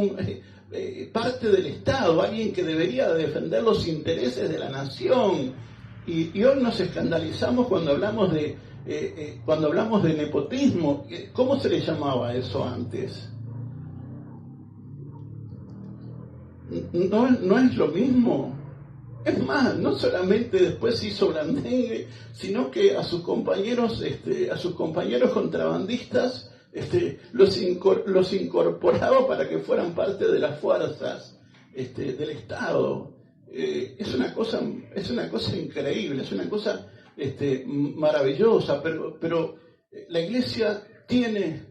parte del Estado, alguien que debería defender los intereses de la nación. Y hoy nos escandalizamos cuando hablamos de nepotismo. ¿Cómo se le llamaba eso antes? ¿No es lo mismo? Es más, no solamente después hizo blandengue, sino que a sus compañeros contrabandistas los incorporaba para que fueran parte de las fuerzas del Estado. Es una cosa increíble, es una cosa maravillosa, pero la Iglesia tiene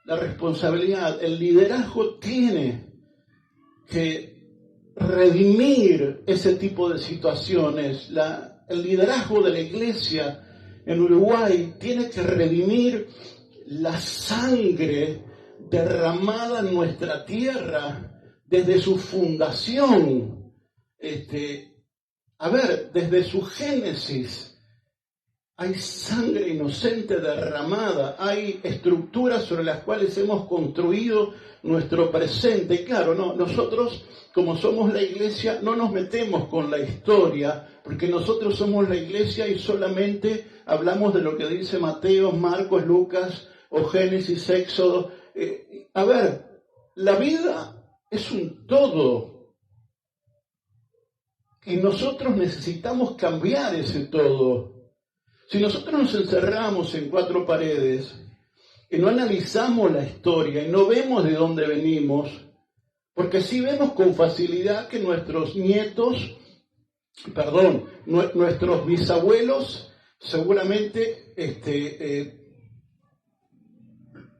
la responsabilidad, el liderazgo tiene que redimir ese tipo de situaciones. El liderazgo de la Iglesia en Uruguay tiene que redimir la sangre derramada en nuestra tierra desde su fundación, desde su génesis. hay sangre inocente derramada, hay estructuras sobre las cuales hemos construido nuestro presente. Y claro, no, nosotros, como somos la iglesia, no nos metemos con la historia, porque nosotros somos la iglesia y solamente hablamos de lo que dice Mateo, Marcos, Lucas o Génesis, Éxodo. A ver, la vida es un todo. Y nosotros necesitamos cambiar ese todo. Si nosotros nos encerramos en cuatro paredes y no analizamos la historia y no vemos de dónde venimos, porque sí vemos con facilidad que nuestros nuestros bisabuelos, seguramente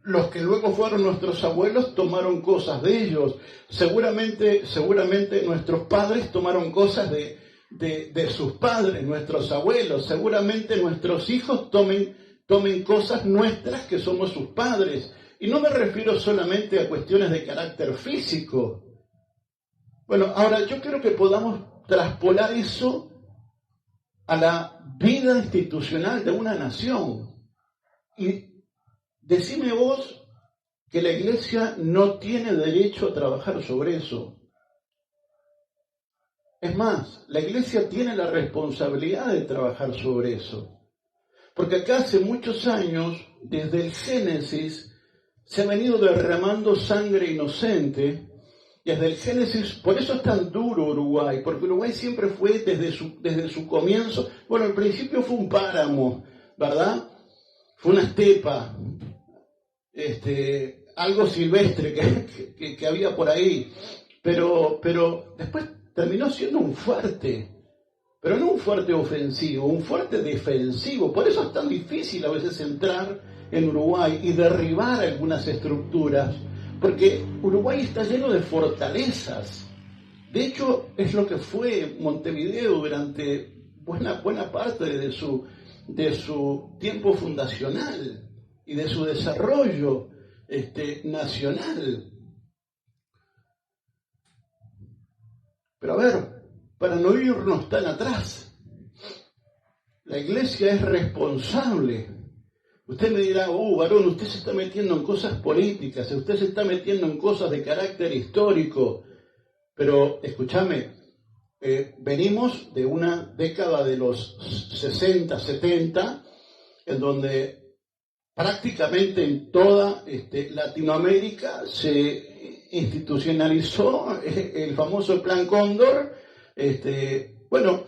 los que luego fueron nuestros abuelos tomaron cosas de ellos, seguramente nuestros padres tomaron cosas de sus padres, nuestros abuelos, seguramente nuestros hijos tomen cosas nuestras que somos sus padres. Y no me refiero solamente a cuestiones de carácter físico. Bueno, ahora yo quiero que podamos traspolar eso a la vida institucional de una nación. Y decime vos que la iglesia no tiene derecho a trabajar sobre eso. Es más, la iglesia tiene la responsabilidad de trabajar sobre eso. Porque acá hace muchos años, desde el Génesis, se ha venido derramando sangre inocente. Desde el Génesis, por eso es tan duro Uruguay, porque Uruguay siempre fue desde su comienzo, bueno, al principio fue un páramo, ¿verdad? Fue una estepa, algo silvestre que había por ahí, pero después terminó siendo un fuerte, pero no un fuerte ofensivo, un fuerte defensivo. Por eso es tan difícil a veces entrar en Uruguay y derribar algunas estructuras, porque Uruguay está lleno de fortalezas. De hecho, es lo que fue Montevideo durante buena parte de su tiempo fundacional y de su desarrollo nacional. Pero a ver, para no irnos tan atrás, la iglesia es responsable. Usted me dirá, varón, usted se está metiendo en cosas políticas, usted se está metiendo en cosas de carácter histórico. Pero, escúchame, venimos de una década de los 60, 70, en donde prácticamente en toda Latinoamérica se institucionalizó el famoso Plan Cóndor. Bueno,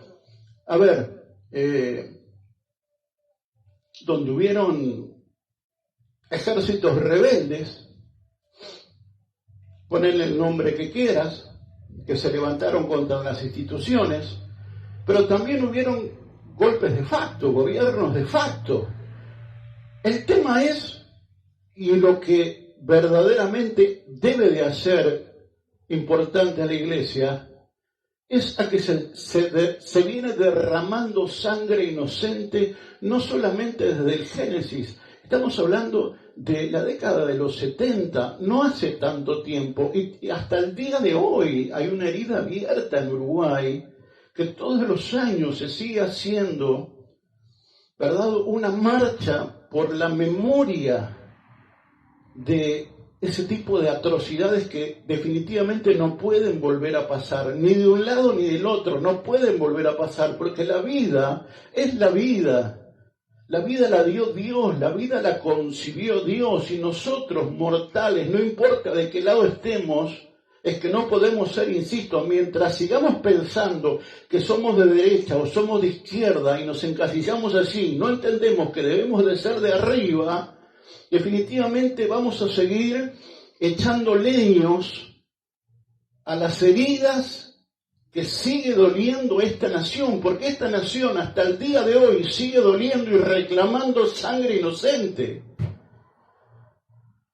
a ver, donde hubieron ejércitos rebeldes, ponle el nombre que quieras, que se levantaron contra las instituciones, pero también hubieron golpes de facto, gobiernos de facto. El tema es, y lo que verdaderamente debe de hacer importante a la iglesia, es a que se viene derramando sangre inocente, no solamente desde el Génesis. Estamos hablando de la década de los 70, no hace tanto tiempo, y hasta el día de hoy hay una herida abierta en Uruguay, que todos los años se sigue haciendo, ¿verdad?, una marcha por la memoria de ese tipo de atrocidades que definitivamente no pueden volver a pasar, ni de un lado ni del otro, no pueden volver a pasar, porque la vida es la vida. La vida la dio Dios, la vida la concibió Dios, y nosotros mortales, no importa de qué lado estemos, es que no podemos ser, insisto, mientras sigamos pensando que somos de derecha o somos de izquierda y nos encasillamos así, no entendemos que debemos de ser de arriba, definitivamente vamos a seguir echando leños a las heridas que sigue doliendo esta nación, porque esta nación hasta el día de hoy sigue doliendo y reclamando sangre inocente.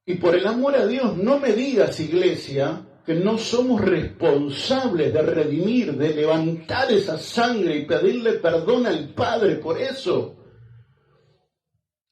Y por el amor a Dios, no me digas, iglesia, que no somos responsables de redimir, de levantar esa sangre y pedirle perdón al Padre por eso.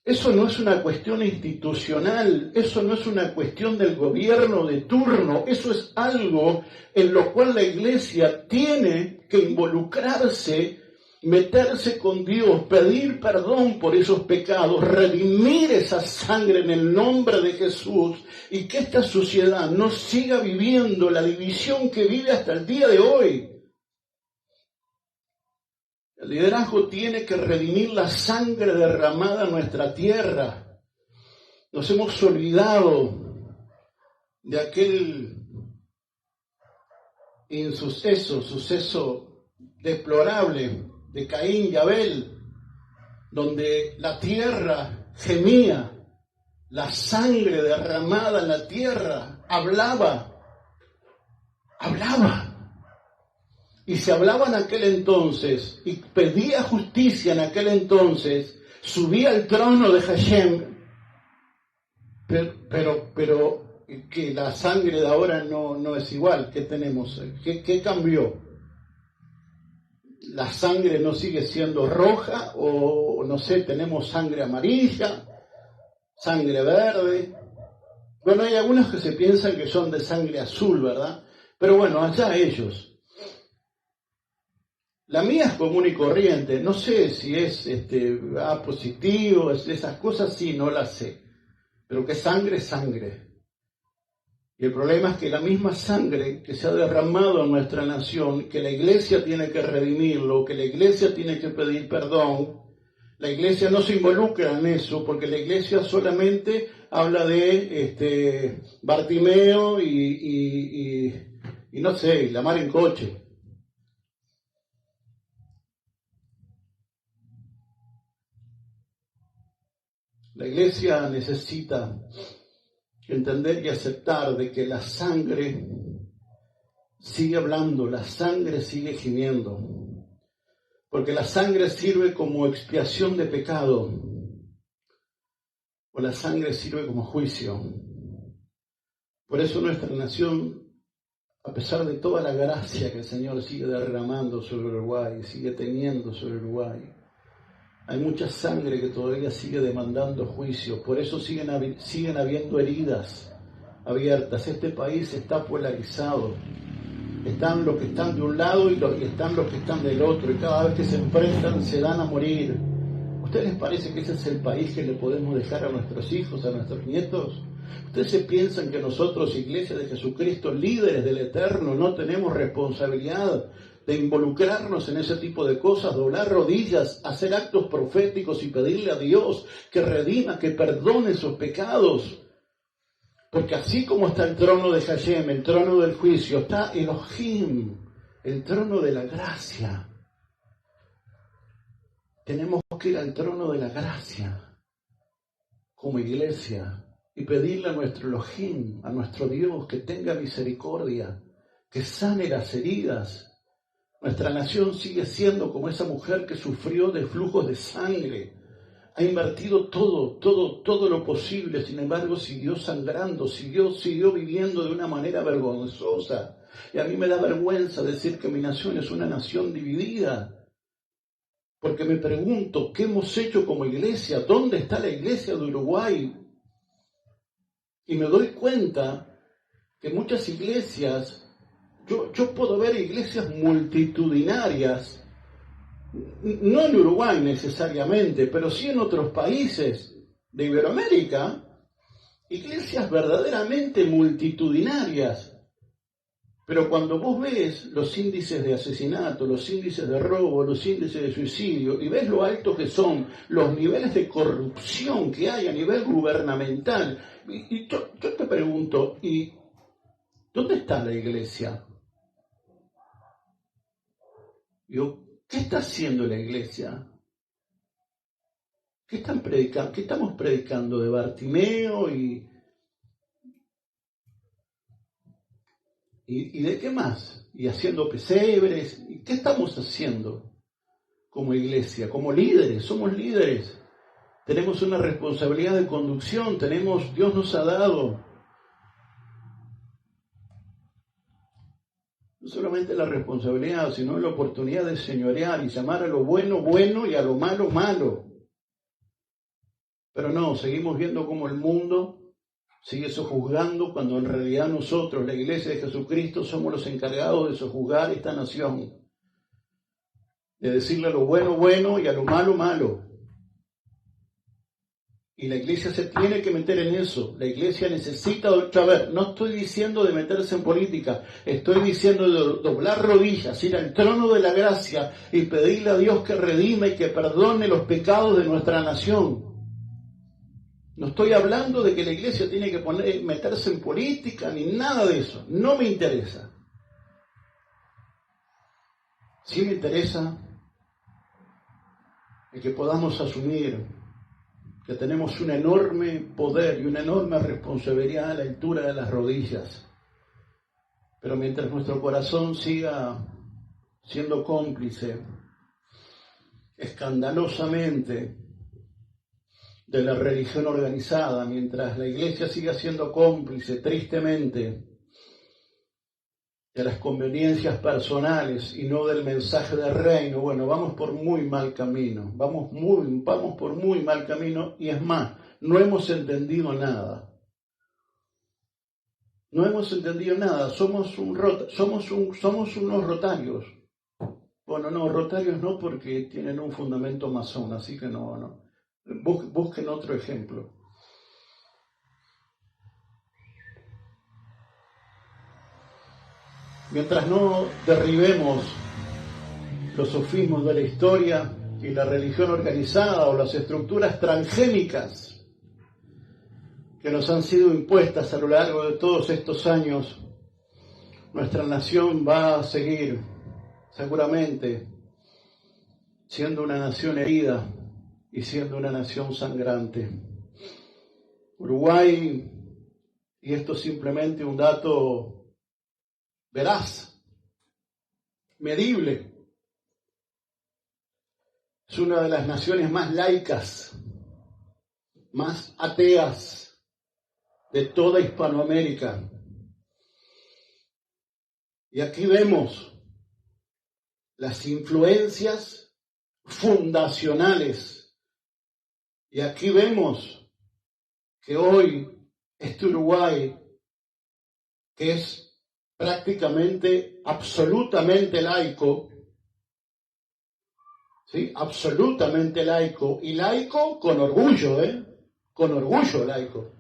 Eso no es una cuestión institucional, eso no es una cuestión del gobierno de turno, eso es algo en lo cual la iglesia tiene que involucrarse meterse con Dios, pedir perdón por esos pecados, redimir esa sangre en el nombre de Jesús y que esta sociedad no siga viviendo la división que vive hasta el día de hoy. El liderazgo tiene que redimir la sangre derramada en nuestra tierra. Nos hemos olvidado de aquel suceso deplorable de Caín y Abel, donde la tierra gemía, la sangre derramada en la tierra hablaba. Y se hablaba en aquel entonces y pedía justicia en aquel entonces, subía al trono de Hashem, pero que la sangre de ahora no es igual. ¿Qué tenemos? ¿Qué cambió? ¿La sangre no sigue siendo roja? O no sé, tenemos sangre amarilla, sangre verde. Bueno, hay algunos que se piensan que son de sangre azul, ¿verdad? Pero bueno, allá ellos. La mía es común y corriente, no sé si es A positivo, esas cosas sí, no las sé. Pero que sangre es sangre. Y el problema es que la misma sangre que se ha derramado en nuestra nación, que la iglesia tiene que redimirlo, que la iglesia tiene que pedir perdón, la iglesia no se involucra en eso, porque la iglesia solamente habla de Bartimeo y no sé, la mar en coche. La iglesia necesita entender y aceptar de que la sangre sigue hablando, la sangre sigue gimiendo, porque la sangre sirve como expiación de pecado, o la sangre sirve como juicio. Por eso nuestra nación, a pesar de toda la gracia que el Señor sigue derramando sobre Uruguay, sigue teniendo sobre Uruguay, hay mucha sangre que todavía sigue demandando juicio. Por eso siguen habiendo heridas abiertas. Este país está polarizado. Están los que están de un lado y están los que están del otro. Y cada vez que se enfrentan se dan a morir. ¿A ustedes les parece que ese es el país que le podemos dejar a nuestros hijos, a nuestros nietos? ¿Ustedes se piensan que nosotros, Iglesia de Jesucristo, líderes del Eterno, no tenemos responsabilidad de involucrarnos en ese tipo de cosas, doblar rodillas, hacer actos proféticos y pedirle a Dios que redima, que perdone esos pecados? Porque así como está el trono de Hashem, el trono del juicio, está Elohim, el trono de la gracia. Tenemos que ir al trono de la gracia como iglesia y pedirle a nuestro Elohim, a nuestro Dios, que tenga misericordia, que sane las heridas. Nuestra nación sigue siendo como esa mujer que sufrió de flujos de sangre. Ha invertido todo lo posible, sin embargo siguió sangrando, siguió viviendo de una manera vergonzosa. Y a mí me da vergüenza decir que mi nación es una nación dividida. Porque me pregunto, ¿qué hemos hecho como iglesia? ¿Dónde está la iglesia de Uruguay? Y me doy cuenta que muchas iglesias, yo puedo ver iglesias multitudinarias, no en Uruguay necesariamente, pero sí en otros países de Iberoamérica, iglesias verdaderamente multitudinarias. Pero cuando vos ves los índices de asesinato, los índices de robo, los índices de suicidio, y ves lo alto que son los niveles de corrupción que hay a nivel gubernamental, y yo te pregunto, ¿y dónde está la iglesia? ¿Qué está haciendo la iglesia? ¿Qué están predicando? ¿Qué estamos predicando de Bartimeo y de qué más? Y haciendo pesebres. ¿Y qué estamos haciendo como iglesia? Como líderes, somos líderes. Tenemos una responsabilidad de conducción, Dios nos ha dado no solamente la responsabilidad, sino la oportunidad de señorear y llamar a lo bueno, bueno y a lo malo, malo. Pero no, seguimos viendo cómo el mundo sigue sojuzgando cuando en realidad nosotros, la Iglesia de Jesucristo, somos los encargados de sojuzgar esta nación. de decirle a lo bueno, bueno y a lo malo, malo. Y la iglesia se tiene que meter en eso. La iglesia necesita, a ver, no estoy diciendo de meterse en política, estoy diciendo de doblar rodillas, ir al trono de la gracia y pedirle a Dios que redime y que perdone los pecados de nuestra nación. No estoy hablando de que la iglesia tiene que meterse en política ni nada de eso. No me interesa. Sí me interesa el que podamos asumir que tenemos un enorme poder y una enorme responsabilidad a la altura de las rodillas. Pero mientras nuestro corazón siga siendo cómplice escandalosamente de la religión organizada, mientras la iglesia siga siendo cómplice tristemente de las conveniencias personales y no del mensaje del reino, bueno, vamos por muy mal camino, vamos por muy mal camino, y es más, no hemos entendido nada. No hemos entendido nada, somos unos rotarios. Bueno, no, rotarios no, porque tienen un fundamento masón, así que no. Busquen otro ejemplo. Mientras no derribemos los sofismos de la historia y la religión organizada o las estructuras transgénicas que nos han sido impuestas a lo largo de todos estos años, nuestra nación va a seguir seguramente siendo una nación herida y siendo una nación sangrante. Uruguay, y esto es simplemente un dato veraz, medible, es una de las naciones más laicas, más ateas de toda Hispanoamérica. Y aquí vemos las influencias fundacionales. Y aquí vemos que hoy este Uruguay, que es prácticamente, absolutamente laico, ¿sí? Absolutamente laico, y laico con orgullo, con orgullo laico.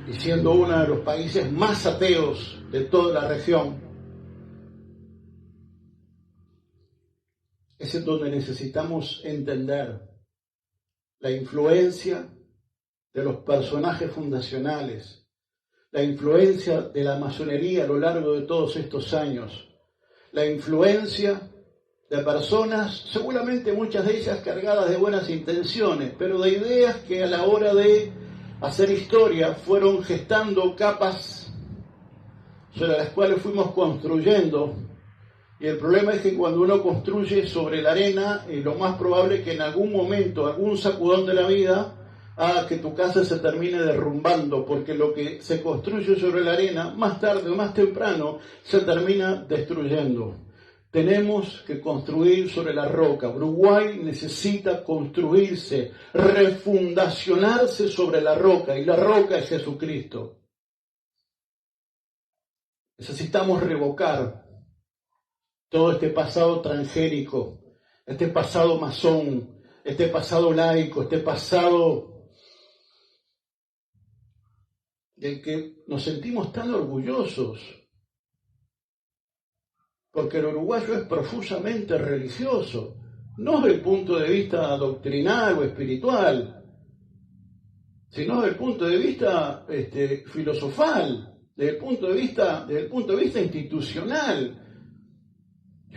Y siendo uno de los países más ateos de toda la región, es en donde necesitamos entender la influencia de los personajes fundacionales, la influencia de la masonería a lo largo de todos estos años, la influencia de personas, seguramente muchas de ellas cargadas de buenas intenciones, pero de ideas que a la hora de hacer historia fueron gestando capas sobre las cuales fuimos construyendo. Y el problema es que cuando uno construye sobre la arena, lo más probable es que en algún momento, algún sacudón de la vida, haga que tu casa se termine derrumbando, porque lo que se construye sobre la arena, más tarde o más temprano, se termina destruyendo. Tenemos que construir sobre la roca. Uruguay necesita construirse, refundacionarse sobre la roca, y la roca es Jesucristo. Necesitamos revocar todo este pasado transgénico, este pasado masón, este pasado laico, este pasado del que nos sentimos tan orgullosos, porque el uruguayo es profusamente religioso, no desde el punto de vista doctrinal o espiritual, sino desde el punto de vista filosofal, desde el punto de vista institucional.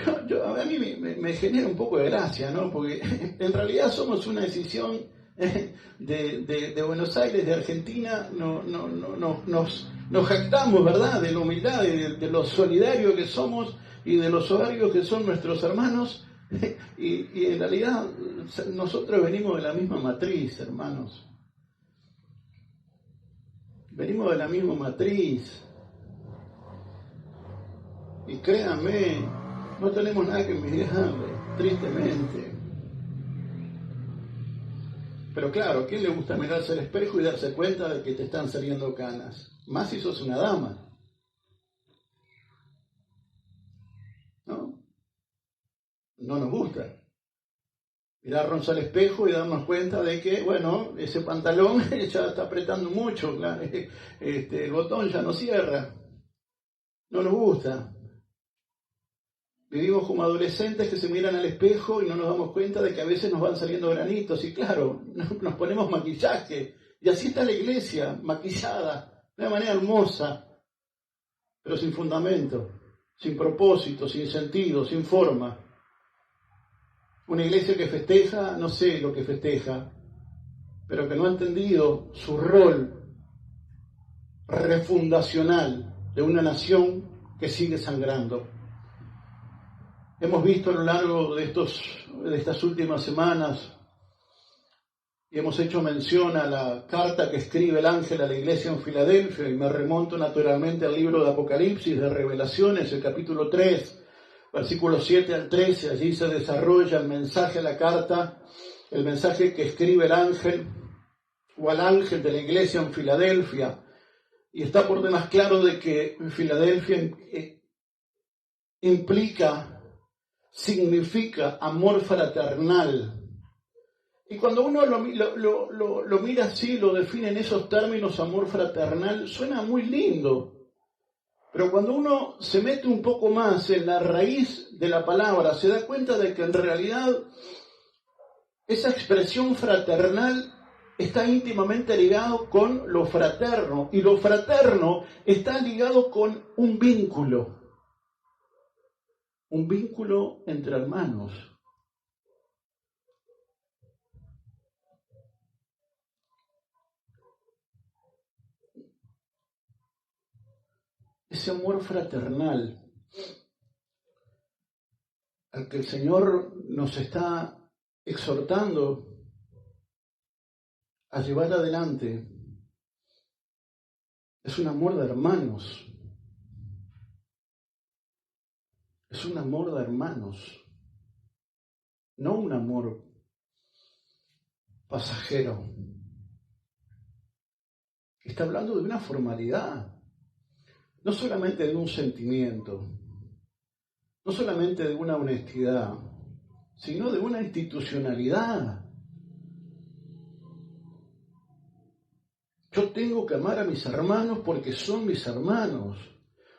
A mí me genera un poco de gracia, ¿no? Porque en realidad somos una decisión de Buenos Aires, de Argentina, nos jactamos, ¿verdad?, de la humildad, de lo solidario que somos y de los soberbios que son nuestros hermanos, y en realidad nosotros venimos de la misma matriz, hermanos. Venimos de la misma matriz. Y créanme, no tenemos nada que envidiarle, tristemente. Pero claro, ¿a quién le gusta mirarse al espejo y darse cuenta de que te están saliendo canas? Más si sos una dama. no nos gusta. Mirarnos al espejo y darnos cuenta de que, bueno, ese pantalón ya está apretando mucho, claro, el botón ya no cierra. No nos gusta. Vivimos como adolescentes que se miran al espejo y no nos damos cuenta de que a veces nos van saliendo granitos. Y claro, nos ponemos maquillaje. Y así está la iglesia, maquillada, de una manera hermosa, pero sin fundamento, sin propósito, sin sentido, sin forma. Una iglesia que festeja, no sé lo que festeja, pero que no ha entendido su rol refundacional de una nación que sigue sangrando. Hemos visto a lo largo de estas últimas semanas, y hemos hecho mención a la carta que escribe el ángel a la iglesia en Filadelfia, y me remonto naturalmente al libro de Apocalipsis, de Revelaciones, el capítulo 3, versículos 7 al 13, allí se desarrolla el mensaje de la carta, el mensaje que escribe el ángel, o al ángel de la iglesia en Filadelfia, y está por demás claro de que Filadelfia significa amor fraternal. Y cuando uno lo mira así, lo define en esos términos, amor fraternal, suena muy lindo. Pero cuando uno se mete un poco más en la raíz de la palabra, se da cuenta de que en realidad esa expresión fraternal está íntimamente ligado con lo fraterno. Y lo fraterno está ligado con un vínculo entre hermanos. Ese amor fraternal al que el Señor nos está exhortando a llevar adelante es un amor de hermanos. Es un amor de hermanos, no un amor pasajero. Está hablando de una formalidad, no solamente de un sentimiento, no solamente de una honestidad, sino de una institucionalidad. Yo tengo que amar a mis hermanos porque son mis hermanos,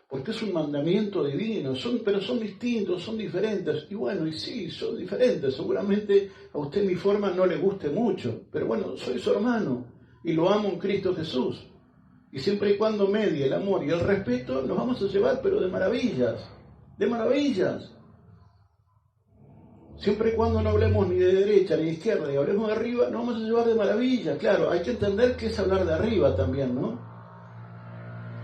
porque es un mandamiento divino, pero son distintos, son diferentes. Y bueno, y sí, son diferentes. Seguramente a usted mi forma no le guste mucho, pero bueno, soy su hermano y lo amo en Cristo Jesús. Y siempre y cuando medie el amor y el respeto, nos vamos a llevar, pero de maravillas, de maravillas. Siempre y cuando no hablemos ni de derecha ni de izquierda y hablemos de arriba, nos vamos a llevar de maravilla. Claro, hay que entender qué es hablar de arriba también, ¿no?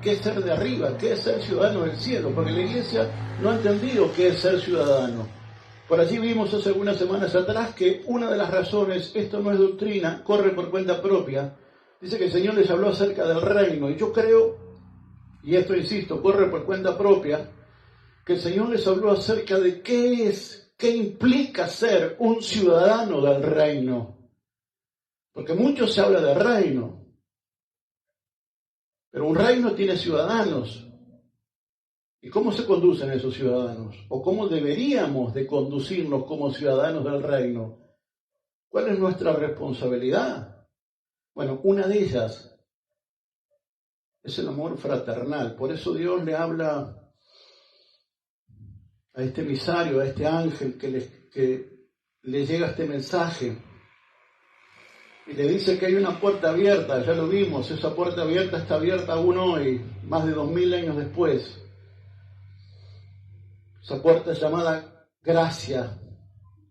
¿Qué es ser de arriba? ¿Qué es ser ciudadano del cielo? Porque la iglesia no ha entendido qué es ser ciudadano. Por allí vimos hace algunas semanas atrás que una de las razones, esto no es doctrina, corre por cuenta propia, dice que el Señor les habló acerca del reino. Y yo creo, y esto insisto, corre por cuenta propia, que el Señor les habló acerca de qué implica ser un ciudadano del reino. Porque mucho se habla de reino, pero un reino tiene ciudadanos. ¿Y cómo se conducen esos ciudadanos? ¿O cómo deberíamos de conducirnos como ciudadanos del reino? ¿Cuál es nuestra responsabilidad? Bueno, una de ellas es el amor fraternal. Por eso Dios le habla a este emisario, a este ángel que le llega este mensaje. Y le dice que hay una puerta abierta, ya lo vimos, esa puerta abierta está abierta aún hoy, más de 2000 años después. Esa puerta es llamada gracia,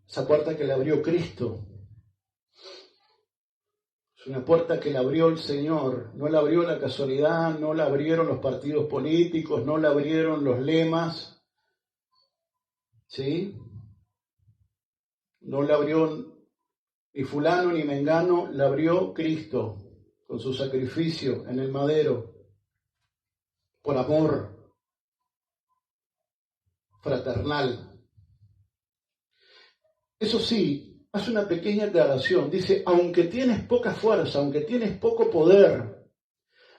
esa puerta que le abrió Cristo. Es una puerta que la abrió el Señor, no la abrió la casualidad, no la abrieron los partidos políticos, no la abrieron los lemas, ¿sí? No la abrió ni fulano ni mengano, la abrió Cristo con su sacrificio en el madero, por amor fraternal. Eso sí, hace una pequeña aclaración, dice, aunque tienes poca fuerza, aunque tienes poco poder.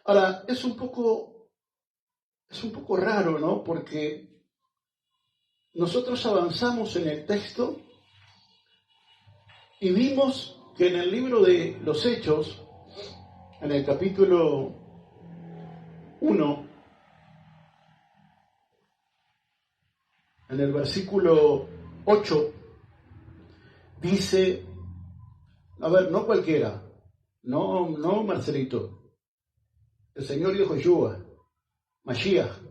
Ahora, es un poco raro, ¿no? Porque nosotros avanzamos en el texto y vimos que en el libro de los Hechos, en el capítulo 1, en el versículo 8, dice, a ver, no cualquiera, no Marcelito, el Señor Yehoshua, Mashiach,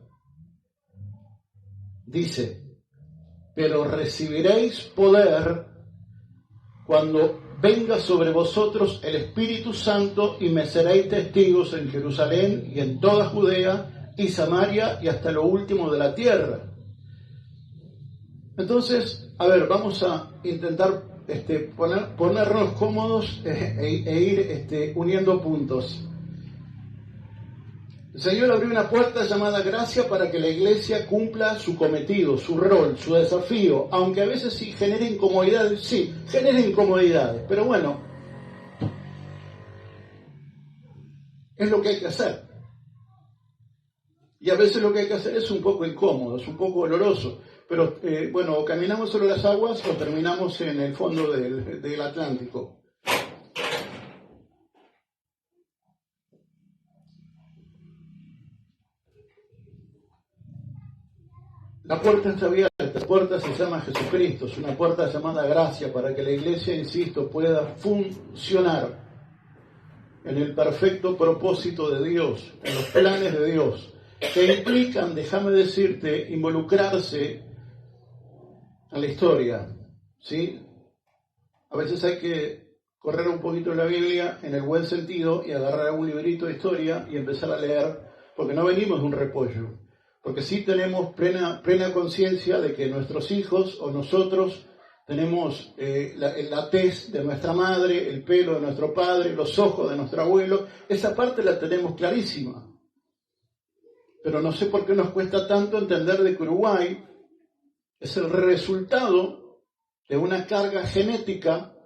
dice, pero recibiréis poder cuando venga sobre vosotros el Espíritu Santo y me seréis testigos en Jerusalén y en toda Judea y Samaria y hasta lo último de la tierra. Entonces, a ver, vamos a intentar ponernos cómodos e ir uniendo puntos. El Señor abrió una puerta llamada gracia para que la iglesia cumpla su cometido, su rol, su desafío, aunque a veces sí genere incomodidades, pero bueno, es lo que hay que hacer. Y a veces lo que hay que hacer es un poco incómodo, es un poco doloroso, pero bueno, o caminamos sobre las aguas o terminamos en el fondo del Atlántico. La puerta está abierta, la puerta se llama Jesucristo, es una puerta llamada gracia para que la iglesia, insisto, pueda funcionar en el perfecto propósito de Dios, en los planes de Dios, que implican, déjame decirte, involucrarse en la historia, ¿sí? A veces hay que correr un poquito la Biblia en el buen sentido y agarrar un librito de historia y empezar a leer, porque no venimos de un repollo. Porque sí tenemos plena conciencia de que nuestros hijos o nosotros tenemos la tez de nuestra madre, el pelo de nuestro padre, los ojos de nuestro abuelo. Esa parte la tenemos clarísima. Pero no sé por qué nos cuesta tanto entender de que Uruguay es el resultado de una carga genética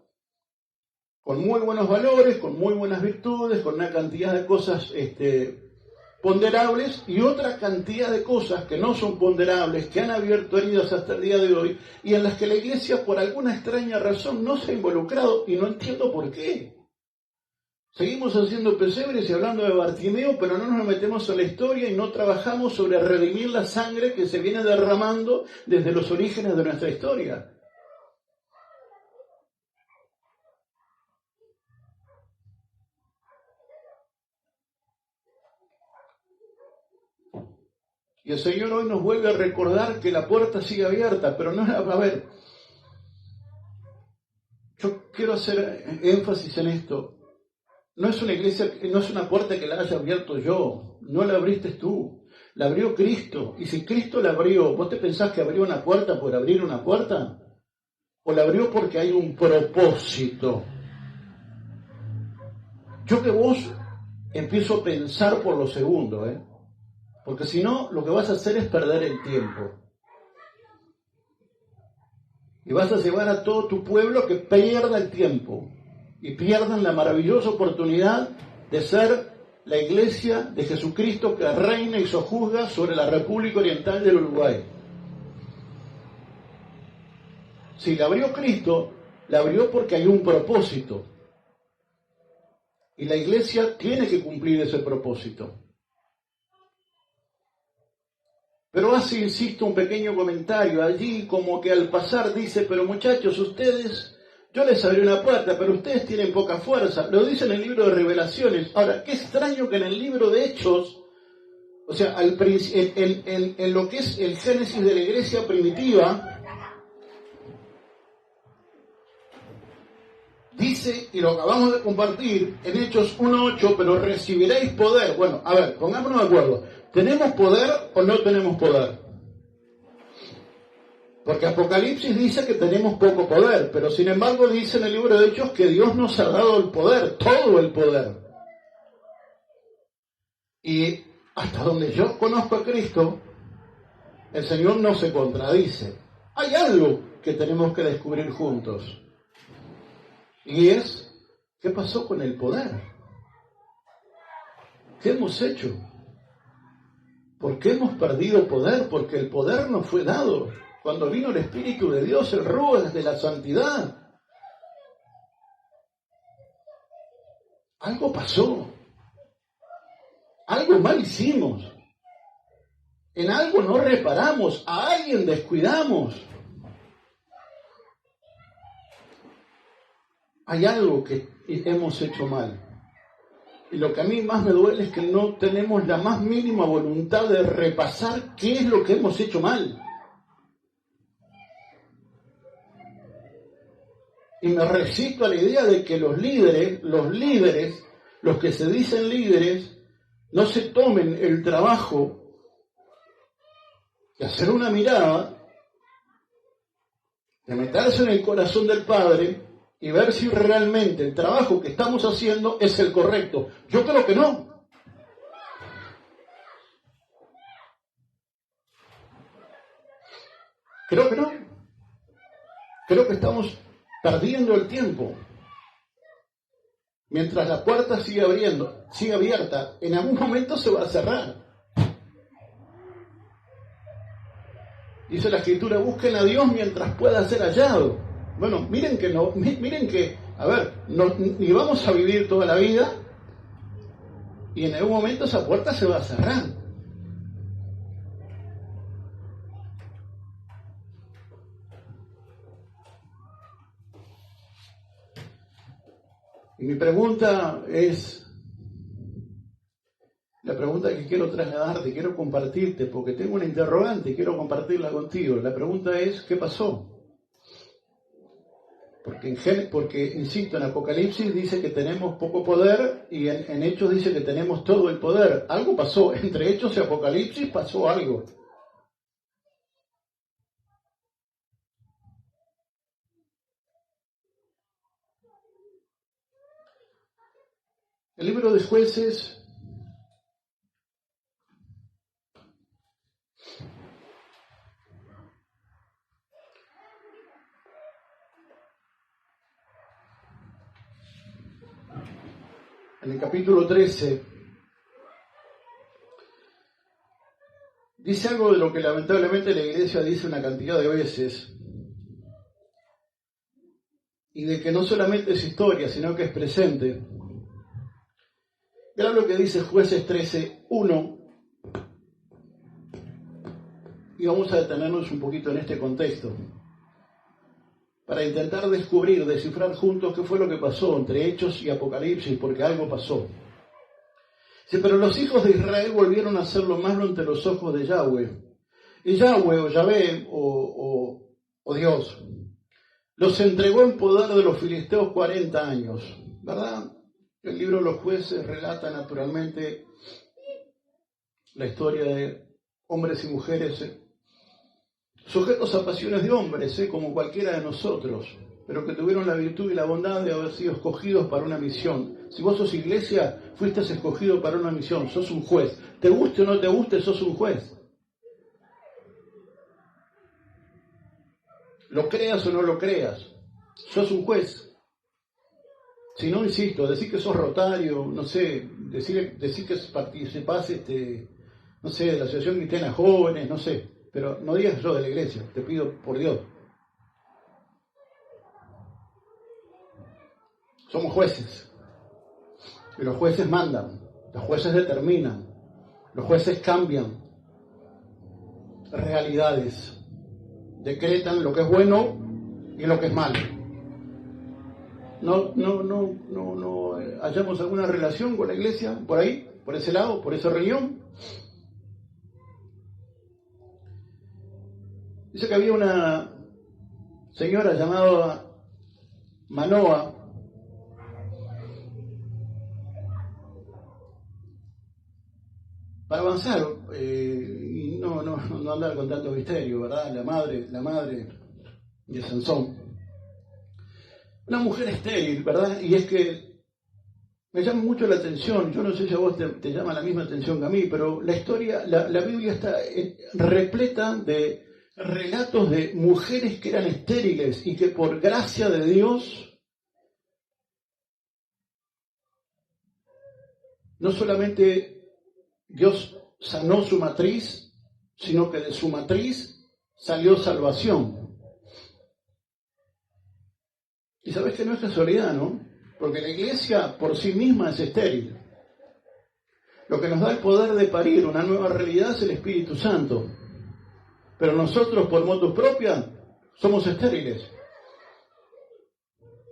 con muy buenos valores, con muy buenas virtudes, con una cantidad de cosas ponderables y otra cantidad de cosas que no son ponderables, que han abierto heridas hasta el día de hoy y en las que la iglesia por alguna extraña razón no se ha involucrado y no entiendo por qué. Seguimos haciendo pesebres y hablando de Bartimeo, pero no nos metemos en la historia y no trabajamos sobre redimir la sangre que se viene derramando desde los orígenes de nuestra historia. Y el Señor hoy nos vuelve a recordar que la puerta sigue abierta, pero no, a ver, yo quiero hacer énfasis en esto. No es una iglesia, no es una puerta que la haya abierto yo, no la abriste tú, la abrió Cristo. Y si Cristo la abrió, ¿vos te pensás que abrió una puerta por abrir una puerta? ¿O la abrió porque hay un propósito? Yo que vos empiezo a pensar por lo segundo, porque si no, lo que vas a hacer es perder el tiempo. Y vas a llevar a todo tu pueblo que pierda el tiempo y pierdan la maravillosa oportunidad de ser la iglesia de Jesucristo que reina y sojuzga sobre la República Oriental del Uruguay. Si la abrió Cristo, la abrió porque hay un propósito. Y la iglesia tiene que cumplir ese propósito. Pero hace, insisto, un pequeño comentario allí, como que al pasar dice, pero muchachos, ustedes, yo les abrí una puerta, pero ustedes tienen poca fuerza. Lo dice en el libro de Revelaciones. Ahora, qué extraño que en el libro de Hechos, o sea, en lo que es el génesis de la iglesia primitiva, dice, y lo acabamos de compartir, en Hechos 1:8, pero recibiréis poder. Bueno, a ver, pongámonos de acuerdo. ¿Tenemos poder o no tenemos poder? Porque Apocalipsis dice que tenemos poco poder, pero sin embargo dice en el libro de Hechos que Dios nos ha dado el poder, todo el poder. Y hasta donde yo conozco a Cristo, el Señor no se contradice. Hay algo que tenemos que descubrir juntos. Y es, ¿qué pasó con el poder? ¿Qué hemos hecho? ¿Por qué hemos perdido poder? Porque el poder nos fue dado. cuando vino el Espíritu de Dios, el Ruach de la santidad. Algo pasó. Algo mal hicimos. En algo no reparamos. A alguien descuidamos. Hay algo que hemos hecho mal. Y lo que a mí más me duele es que no tenemos la más mínima voluntad de repasar qué es lo que hemos hecho mal. Y me resisto a la idea de que los líderes, los que se dicen líderes, no se tomen el trabajo de hacer una mirada, de meterse en el corazón del Padre y ver si realmente el trabajo que estamos haciendo es el correcto. Yo creo que no. Creo que no. Creo que estamos perdiendo el tiempo. Mientras la puerta sigue abierta, en algún momento se va a cerrar. Dice la Escritura, busquen a Dios mientras pueda ser hallado. Bueno, miren que, ni vamos a vivir toda la vida y en algún momento esa puerta se va a cerrar. Y mi pregunta es, la pregunta que quiero trasladarte, quiero compartirte, porque tengo una interrogante y quiero compartirla contigo. La pregunta es, ¿qué pasó? Porque, insisto, en Apocalipsis dice que tenemos poco poder y en Hechos dice que tenemos todo el poder. Algo pasó, entre Hechos y Apocalipsis pasó algo. El libro de Jueces en el capítulo 13, dice algo de lo que lamentablemente la iglesia dice una cantidad de veces, y de que no solamente es historia, sino que es presente. Era lo que dice Jueces 13:1, y vamos a detenernos un poquito en este contexto, para intentar descifrar juntos qué fue lo que pasó entre Hechos y Apocalipsis, porque algo pasó. Sí, pero los hijos de Israel volvieron a hacer lo malo ante los ojos de Yahweh. Y Yahweh, o Yahvé, o Dios, los entregó en poder de los filisteos 40 años, ¿verdad? El libro de los Jueces relata naturalmente la historia de hombres y mujeres sujetos a pasiones de hombres, como cualquiera de nosotros, pero que tuvieron la virtud y la bondad de haber sido escogidos para una misión. Si vos sos iglesia, fuiste escogido para una misión, sos un juez. Te guste o no te guste, sos un juez. Lo creas o no lo creas, sos un juez. Si no, insisto, decir que sos rotario, no sé, decir que participás, no sé, de la Asociación Cristiana Jóvenes, no sé, pero no digas yo de la iglesia, te pido por Dios. Somos jueces, y los jueces mandan, los jueces determinan, los jueces cambian realidades, decretan lo que es bueno y lo que es malo. No hallamos alguna relación con la iglesia por ahí, por ese lado, por esa religión. Dice que había una señora llamada Manoa, para avanzar y no andar con tanto misterio, ¿verdad? La madre de Sansón. Una mujer estéril, ¿verdad? Y es que me llama mucho la atención, yo no sé si a vos te llama la misma atención que a mí, pero la historia, la Biblia está repleta de relatos de mujeres que eran estériles y que por gracia de Dios no solamente Dios sanó su matriz, sino que de su matriz salió salvación. Y sabes que no es casualidad, ¿no? Porque la iglesia por sí misma es estéril. Lo que nos da el poder de parir una nueva realidad es el Espíritu Santo. Pero nosotros, por motus propia, somos estériles.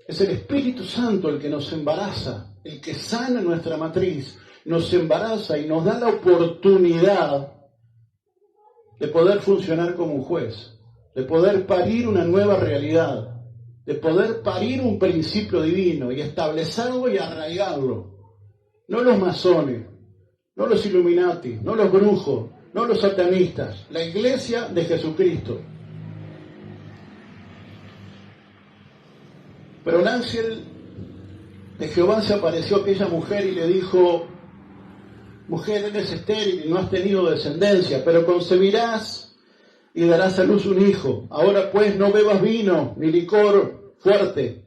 Es el Espíritu Santo el que nos embaraza, el que sana nuestra matriz, nos embaraza y nos da la oportunidad de poder funcionar como un juez, de poder parir una nueva realidad, de poder parir un principio divino y establecerlo y arraigarlo. No los masones, no los Illuminati, no los brujos, no los satanistas, la iglesia de Jesucristo. Pero el ángel de Jehová se apareció a aquella mujer y le dijo: mujer, eres estéril y no has tenido descendencia, pero concebirás y darás a luz un hijo. Ahora pues no bebas vino, ni licor fuerte,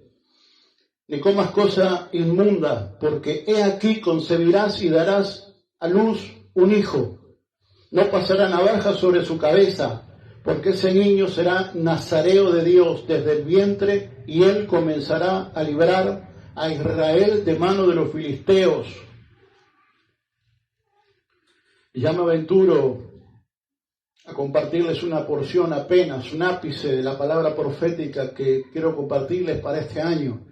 ni comas cosa inmunda, porque he aquí concebirás y darás a luz un hijo. No pasará navaja sobre su cabeza, porque ese niño será nazareo de Dios desde el vientre, y él comenzará a librar a Israel de mano de los filisteos. Y ya me aventuro a compartirles una porción apenas, un ápice de la palabra profética que quiero compartirles para este año.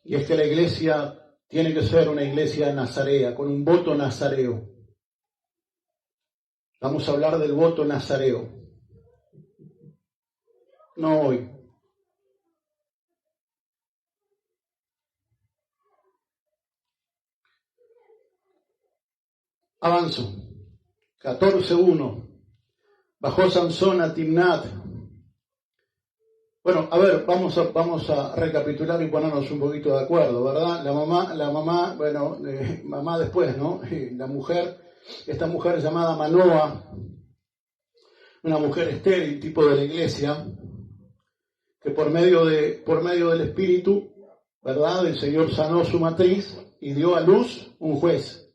Y es que la iglesia tiene que ser una iglesia nazarea, con un voto nazareo. Vamos a hablar del voto nazareo. No hoy. Avanzo. 14:1. Bajó Sansón a Timnat. Bueno, a ver, vamos a recapitular y ponernos un poquito de acuerdo, ¿verdad? La mamá, bueno, mamá después, ¿no? La mujer, esta mujer llamada Manoa, una mujer estéril, tipo de la iglesia, que por medio del Espíritu, ¿verdad? El Señor sanó su matriz y dio a luz un juez,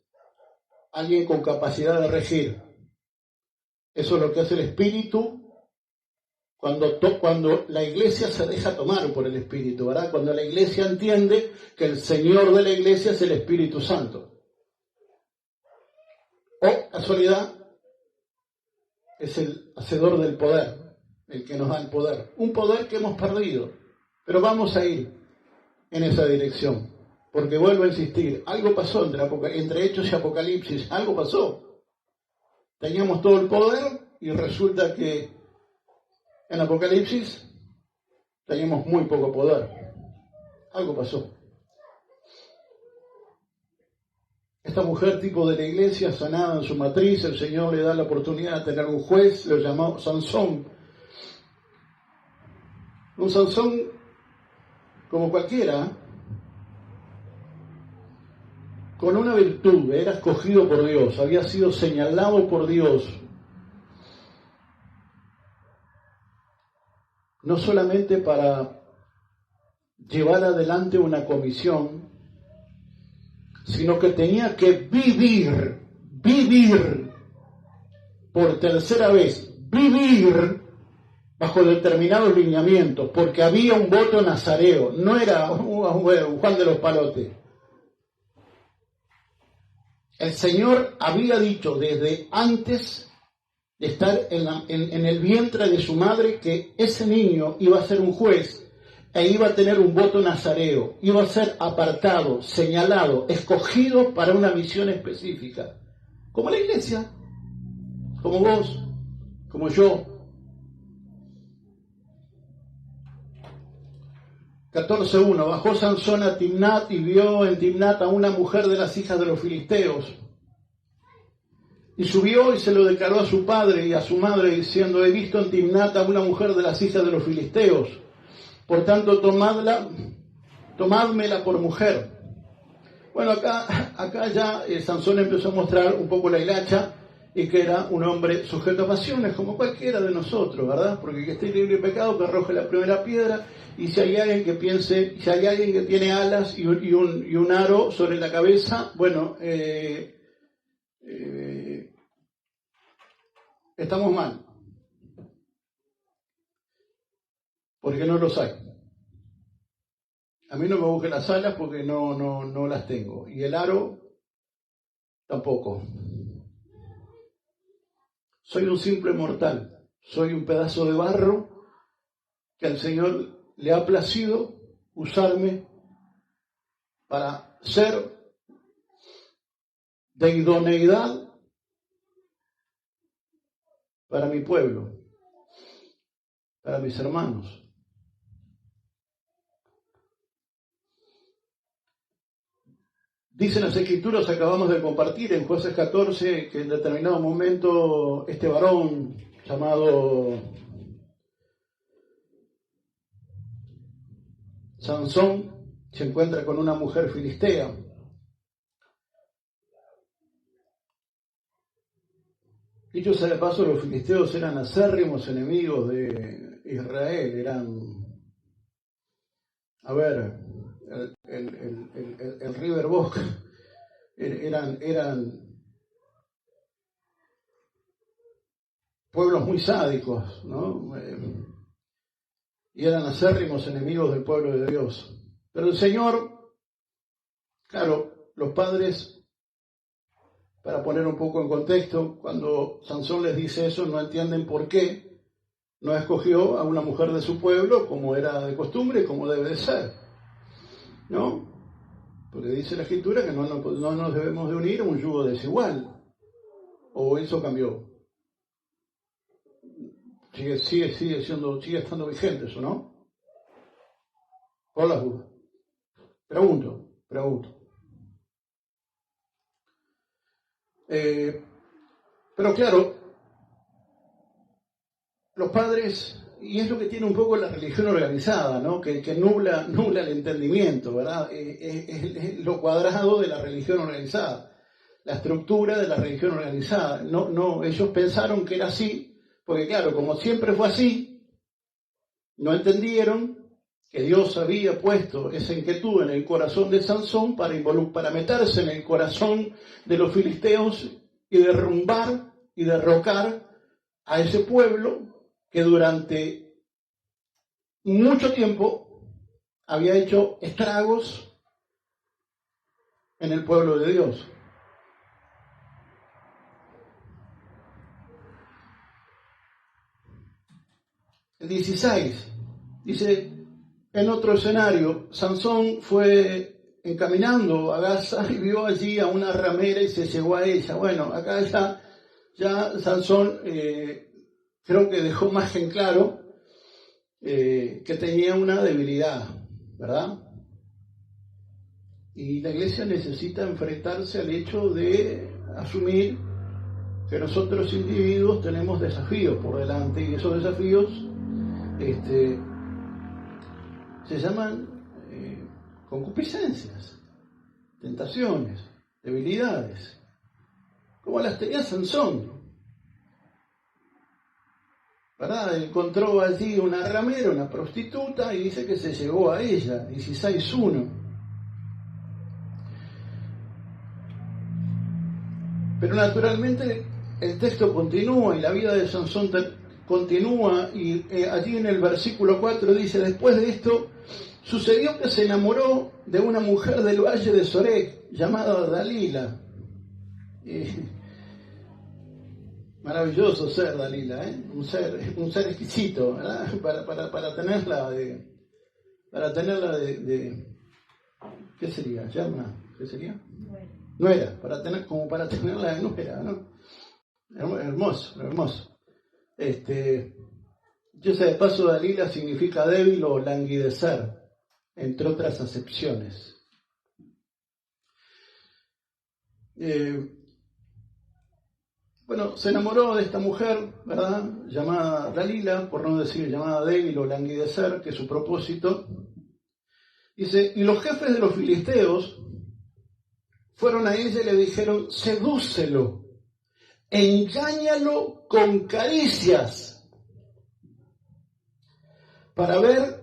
alguien con capacidad de regir. Eso es lo que hace el Espíritu cuando la iglesia se deja tomar por el Espíritu, ¿verdad? Cuando la iglesia entiende que el Señor de la iglesia es el Espíritu Santo. O, casualidad, es el hacedor del poder, el que nos da el poder. Un poder que hemos perdido, pero vamos a ir en esa dirección. Porque vuelvo a insistir, algo pasó entre Hechos y Apocalipsis, algo pasó. Teníamos todo el poder y resulta que en Apocalipsis teníamos muy poco poder. Algo pasó. Esta mujer tipo de la iglesia, sanada en su matriz, el Señor le da la oportunidad de tener un juez, lo llamó Sansón. Un Sansón como cualquiera, con una virtud, era escogido por Dios, había sido señalado por Dios, no solamente para llevar adelante una comisión, sino que tenía que vivir por tercera vez, vivir bajo determinados lineamientos, porque había un voto nazareo, no era un Juan de los Palotes. El Señor había dicho desde antes de estar en el vientre de su madre que ese niño iba a ser un juez e iba a tener un voto nazareo, iba a ser apartado, señalado, escogido para una misión específica, como la iglesia, como vos, como yo. 14:1. Bajó Sansón a Timnat y vio en Timnat a una mujer de las hijas de los filisteos. Y subió y se lo declaró a su padre y a su madre, diciendo: he visto en Timnat a una mujer de las hijas de los filisteos. Por tanto, tomádmela por mujer. Bueno, acá ya Sansón empezó a mostrar un poco la hilacha y que era un hombre sujeto a pasiones, como cualquiera de nosotros, ¿verdad? Porque que esté libre de pecado, que arroje la primera piedra. Y si hay alguien que piense, si hay alguien que tiene alas y un aro sobre la cabeza, bueno, estamos mal. porque no los hay. A mí no me busquen las alas porque no las tengo. Y el aro tampoco. Soy un simple mortal. Soy un pedazo de barro que al Señor le ha placido usarme para ser de idoneidad para mi pueblo, para mis hermanos. Dicen las Escrituras, acabamos de compartir en Jueces 14, que en determinado momento este varón llamado Sansón se encuentra con una mujer filistea. Dicho sea de paso, los filisteos eran acérrimos enemigos de Israel, eran, el River Boca, eran pueblos muy sádicos, ¿no? Y eran acérrimos enemigos del pueblo de Dios. Pero el Señor, claro, los padres, para poner un poco en contexto, cuando Sansón les dice eso, no entienden por qué no escogió a una mujer de su pueblo como era de costumbre y como debe de ser, ¿no? Porque dice la Escritura que no nos debemos de unir a un yugo desigual. ¿O eso cambió? Sigue estando vigente eso, ¿no? Por las dudas. Pregunto. Pero claro, los padres, y es lo que tiene un poco la religión organizada, ¿no? Que nubla el entendimiento, ¿verdad? Es lo cuadrado de la religión organizada, la estructura de la religión organizada. No, ellos pensaron que era así, porque claro, como siempre fue así, no entendieron que Dios había puesto esa inquietud en el corazón de Sansón para meterse en el corazón de los filisteos y derrumbar y derrocar a ese pueblo que durante mucho tiempo había hecho estragos en el pueblo de Dios. El 16 dice, en otro escenario, Sansón fue encaminando a Gaza y vio allí a una ramera y se llegó a ella. Bueno, acá ya Sansón creo que dejó más en claro que tenía una debilidad, ¿verdad? Y la iglesia necesita enfrentarse al hecho de asumir que nosotros individuos tenemos desafíos por delante y esos desafíos se llaman concupiscencias, tentaciones, debilidades, como las tenía Sansón, ¿verdad? Encontró allí una ramera, una prostituta, y dice que se llegó a ella, 16:1. Pero naturalmente el texto continúa y la vida de Sansón continúa, y allí en el versículo 4 dice, después de esto, sucedió que se enamoró de una mujer del valle de Sorek, llamada Dalila. Maravilloso ser Dalila, un ser exquisito, ¿verdad? Para tenerla de ¿qué sería? ¿Qué sería? Nuera, para tenerla de nuera, ¿no? Hermoso. Yo sé, de paso, Dalila significa débil o languidecer, entre otras acepciones. Bueno, se enamoró de esta mujer, ¿verdad? Llamada Dalila, por no decir llamada débil o languidecer, que es su propósito. Dice, y los jefes de los filisteos fueron a ella y le dijeron, sedúcelo, engáñalo con caricias, para ver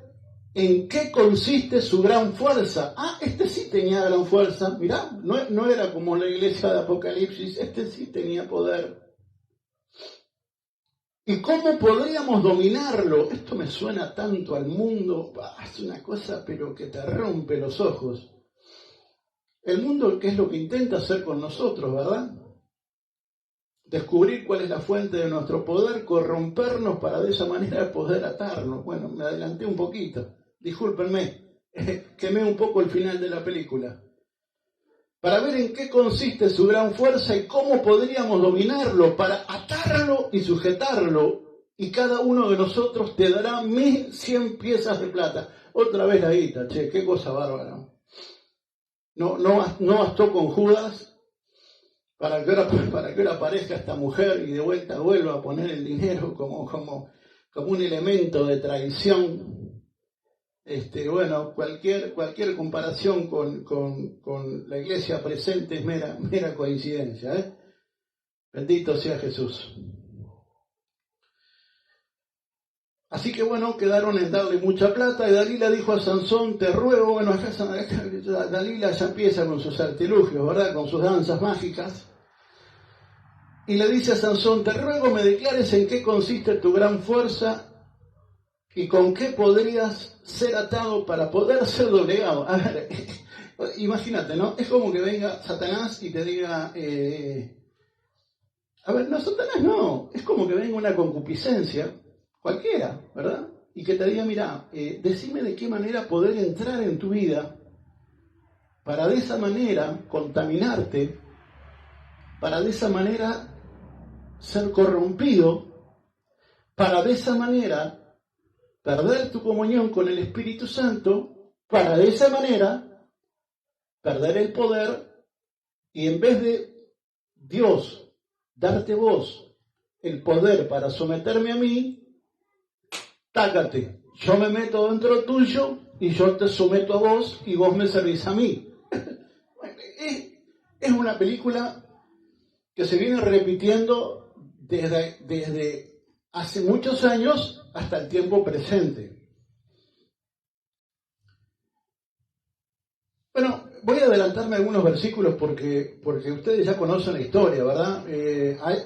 en qué consiste su gran fuerza. Este sí tenía gran fuerza. Mirá, no era como la iglesia de Apocalipsis, este sí tenía poder. ¿Y cómo podríamos dominarlo? Esto me suena tanto al mundo, es una cosa pero que te rompe los ojos. El mundo, ¿qué es lo que intenta hacer con nosotros, verdad? Descubrir cuál es la fuente de nuestro poder, corrompernos para de esa manera poder atarnos. Bueno, me adelanté un poquito, discúlpenme, quemé un poco el final de la película. Para ver en qué consiste su gran fuerza y cómo podríamos dominarlo, para atarlo y sujetarlo. Y cada uno de nosotros te dará 1.100 piezas de plata. Otra vez la guita, che, qué cosa bárbara. No bastó con Judas para que ahora aparezca esta mujer y de vuelta vuelva a poner el dinero como un elemento de traición. Bueno, cualquier comparación con la iglesia presente es mera coincidencia, ¿eh? Bendito sea Jesús. Así que bueno, quedaron en darle mucha plata y Dalila dijo a Sansón, te ruego, bueno, acá Dalila ya empieza con sus artilugios, ¿verdad? Con sus danzas mágicas. Y le dice a Sansón, te ruego me declares en qué consiste tu gran fuerza y con qué podrías ser atado para poder ser doblegado. A ver, imagínate, ¿no? Es como que venga Satanás y te diga, a ver, no, Satanás no, es como que venga una concupiscencia, cualquiera, ¿verdad? Y que te diga, mira, decime de qué manera poder entrar en tu vida para de esa manera contaminarte, para de esa manera ser corrompido, para de esa manera perder tu comunión con el Espíritu Santo, para de esa manera perder el poder y en vez de Dios darte vos el poder para someterme a mí, tácate, yo me meto dentro tuyo y yo te someto a vos y vos me servís a mí. Es una película que se viene repitiendo desde hace muchos años hasta el tiempo presente. Bueno, voy a adelantarme algunos versículos porque ustedes ya conocen la historia, ¿verdad?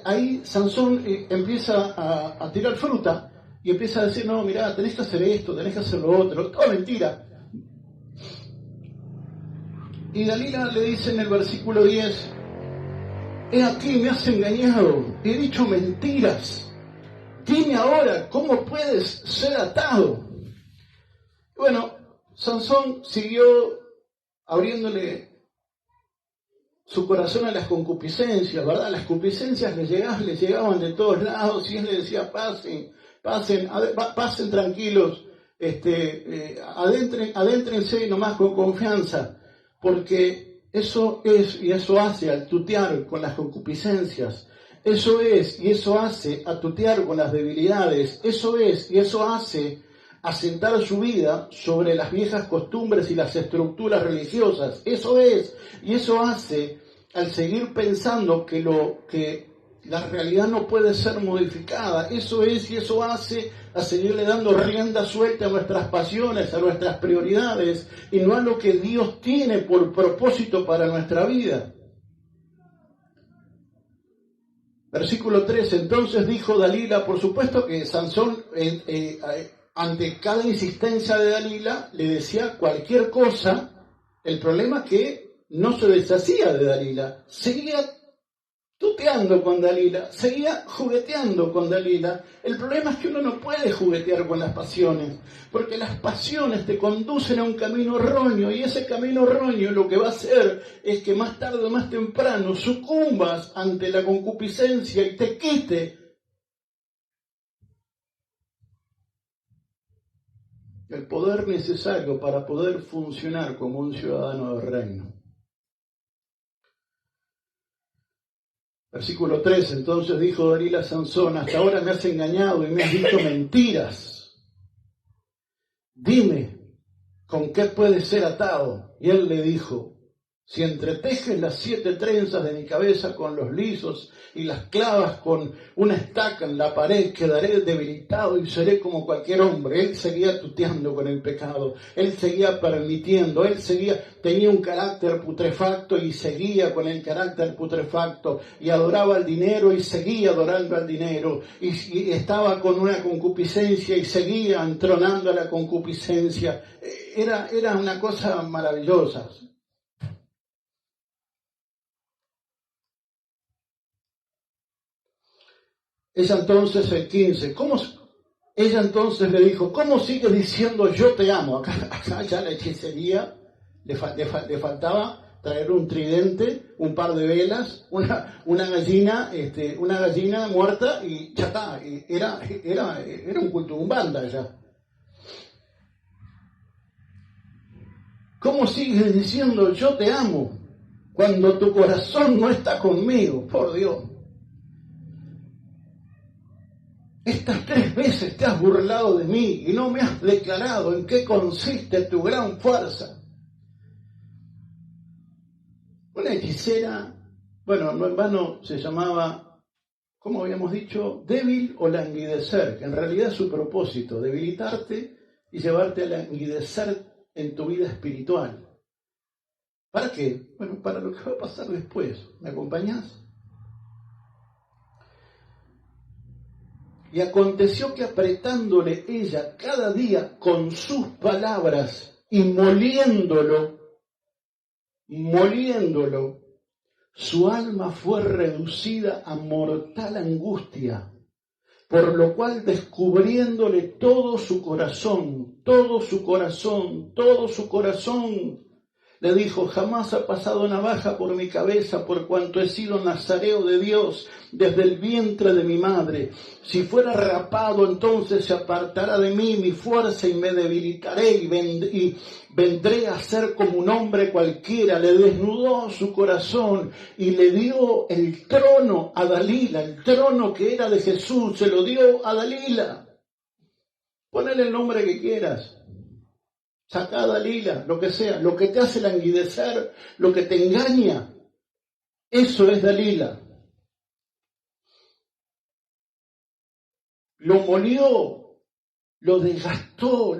Ahí Sansón empieza a tirar fruta y empieza a decir, no, mirá, tenés que hacer esto, tenés que hacer lo otro, toda mentira. Y Dalila le dice en el versículo 10, he aquí, me has engañado, he dicho mentiras. Dime ahora, ¿cómo puedes ser atado? Bueno, Sansón siguió abriéndole su corazón a las concupiscencias, ¿verdad? Las concupiscencias le llegaban de todos lados y él le decía, pasen tranquilos, adéntrense nomás con confianza, porque eso es y eso hace al tutear con las concupiscencias. Eso es y eso hace a tutear con las debilidades. Eso es y eso hace asentar su vida sobre las viejas costumbres y las estructuras religiosas. Eso es y eso hace al seguir pensando que la realidad no puede ser modificada. Eso es y eso hace a seguirle dando rienda suelta a nuestras pasiones, a nuestras prioridades y no a lo que Dios tiene por propósito para nuestra vida. Versículo 3, entonces dijo Dalila, por supuesto que Sansón, ante cada insistencia de Dalila, le decía cualquier cosa. El problema es que no se deshacía de Dalila, seguía tuteando con Dalila, seguía jugueteando con Dalila. El problema es que uno no puede juguetear con las pasiones, porque las pasiones te conducen a un camino erróneo, y ese camino erróneo lo que va a hacer es que más tarde o más temprano sucumbas ante la concupiscencia y te quite el poder necesario para poder funcionar como un ciudadano del reino. Versículo 3, entonces dijo Dalila a Sansón, hasta ahora me has engañado y me has dicho mentiras. Dime, ¿con qué puedes ser atado? Y él le dijo, Si entretejes las 7 trenzas de mi cabeza con los lisos y las clavas con una estaca en la pared, quedaré debilitado y seré como cualquier hombre. Él seguía tuteando con el pecado, él seguía permitiendo, tenía un carácter putrefacto y seguía con el carácter putrefacto, y adoraba el dinero y seguía adorando al dinero, y estaba con una concupiscencia y seguía entronando a la concupiscencia. Era una cosa maravillosa. Ella entonces, el 15, ella entonces le dijo, ¿cómo sigues diciendo yo te amo? Acá ya la hechicería, le faltaba traer un tridente, un par de velas, una gallina muerta y ya está. Era un culto umbanda ya. ¿Cómo sigues diciendo yo te amo cuando tu corazón no está conmigo? Por Dios. Estas 3 veces te has burlado de mí y no me has declarado en qué consiste tu gran fuerza. Una hechicera, bueno, no en vano se llamaba, como habíamos dicho, débil o languidecer, que en realidad es su propósito, debilitarte y llevarte a languidecer en tu vida espiritual. ¿Para qué? Bueno, para lo que va a pasar después. ¿Me acompañás? Y aconteció que apretándole ella cada día con sus palabras y moliéndolo, su alma fue reducida a mortal angustia, por lo cual descubriéndole todo su corazón, le dijo, jamás ha pasado navaja por mi cabeza, por cuanto he sido nazareo de Dios desde el vientre de mi madre. Si fuera rapado, entonces se apartará de mí mi fuerza y me debilitaré y vendré a ser como un hombre cualquiera. Le desnudó su corazón y le dio el trono a Dalila, el trono que era de Jesús, se lo dio a Dalila. Ponele el nombre que quieras. Sacá a Dalila, lo que sea, lo que te hace languidecer, lo que te engaña, eso es Dalila. Lo molió, lo desgastó,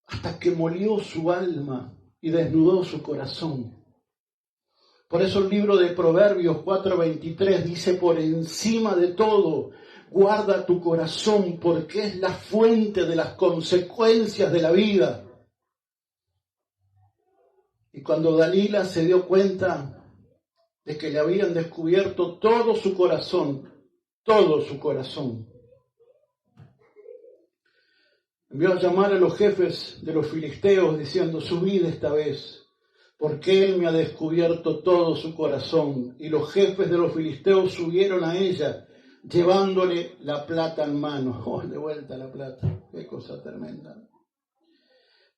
hasta que molió su alma y desnudó su corazón. Por eso el libro de Proverbios 4:23 dice, por encima de todo, guarda tu corazón porque es la fuente de las consecuencias de la vida. Y cuando Dalila se dio cuenta de que le habían descubierto todo su corazón, envió a llamar a los jefes de los filisteos diciendo, subid esta vez, porque él me ha descubierto todo su corazón. Y los jefes de los filisteos subieron a ella, llevándole la plata en mano. ¡Oh, de vuelta la plata! ¡Qué cosa tremenda!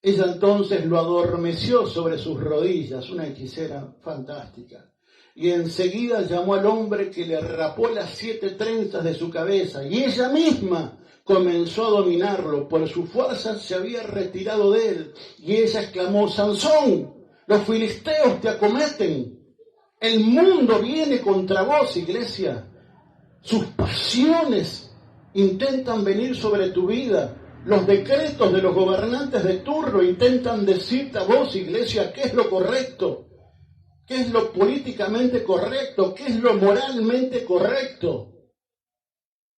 Ella entonces lo adormeció sobre sus rodillas, una hechicera fantástica. Y enseguida llamó al hombre que le rapó las 7 trenzas de su cabeza. Y ella misma comenzó a dominarlo. Por su fuerza se había retirado de él. Y ella exclamó, Sansón, los filisteos te acometen. El mundo viene contra vos, iglesia. Sus pasiones intentan venir sobre tu vida. Los decretos de los gobernantes de turno intentan decirte a vos, iglesia, qué es lo correcto, qué es lo políticamente correcto, qué es lo moralmente correcto.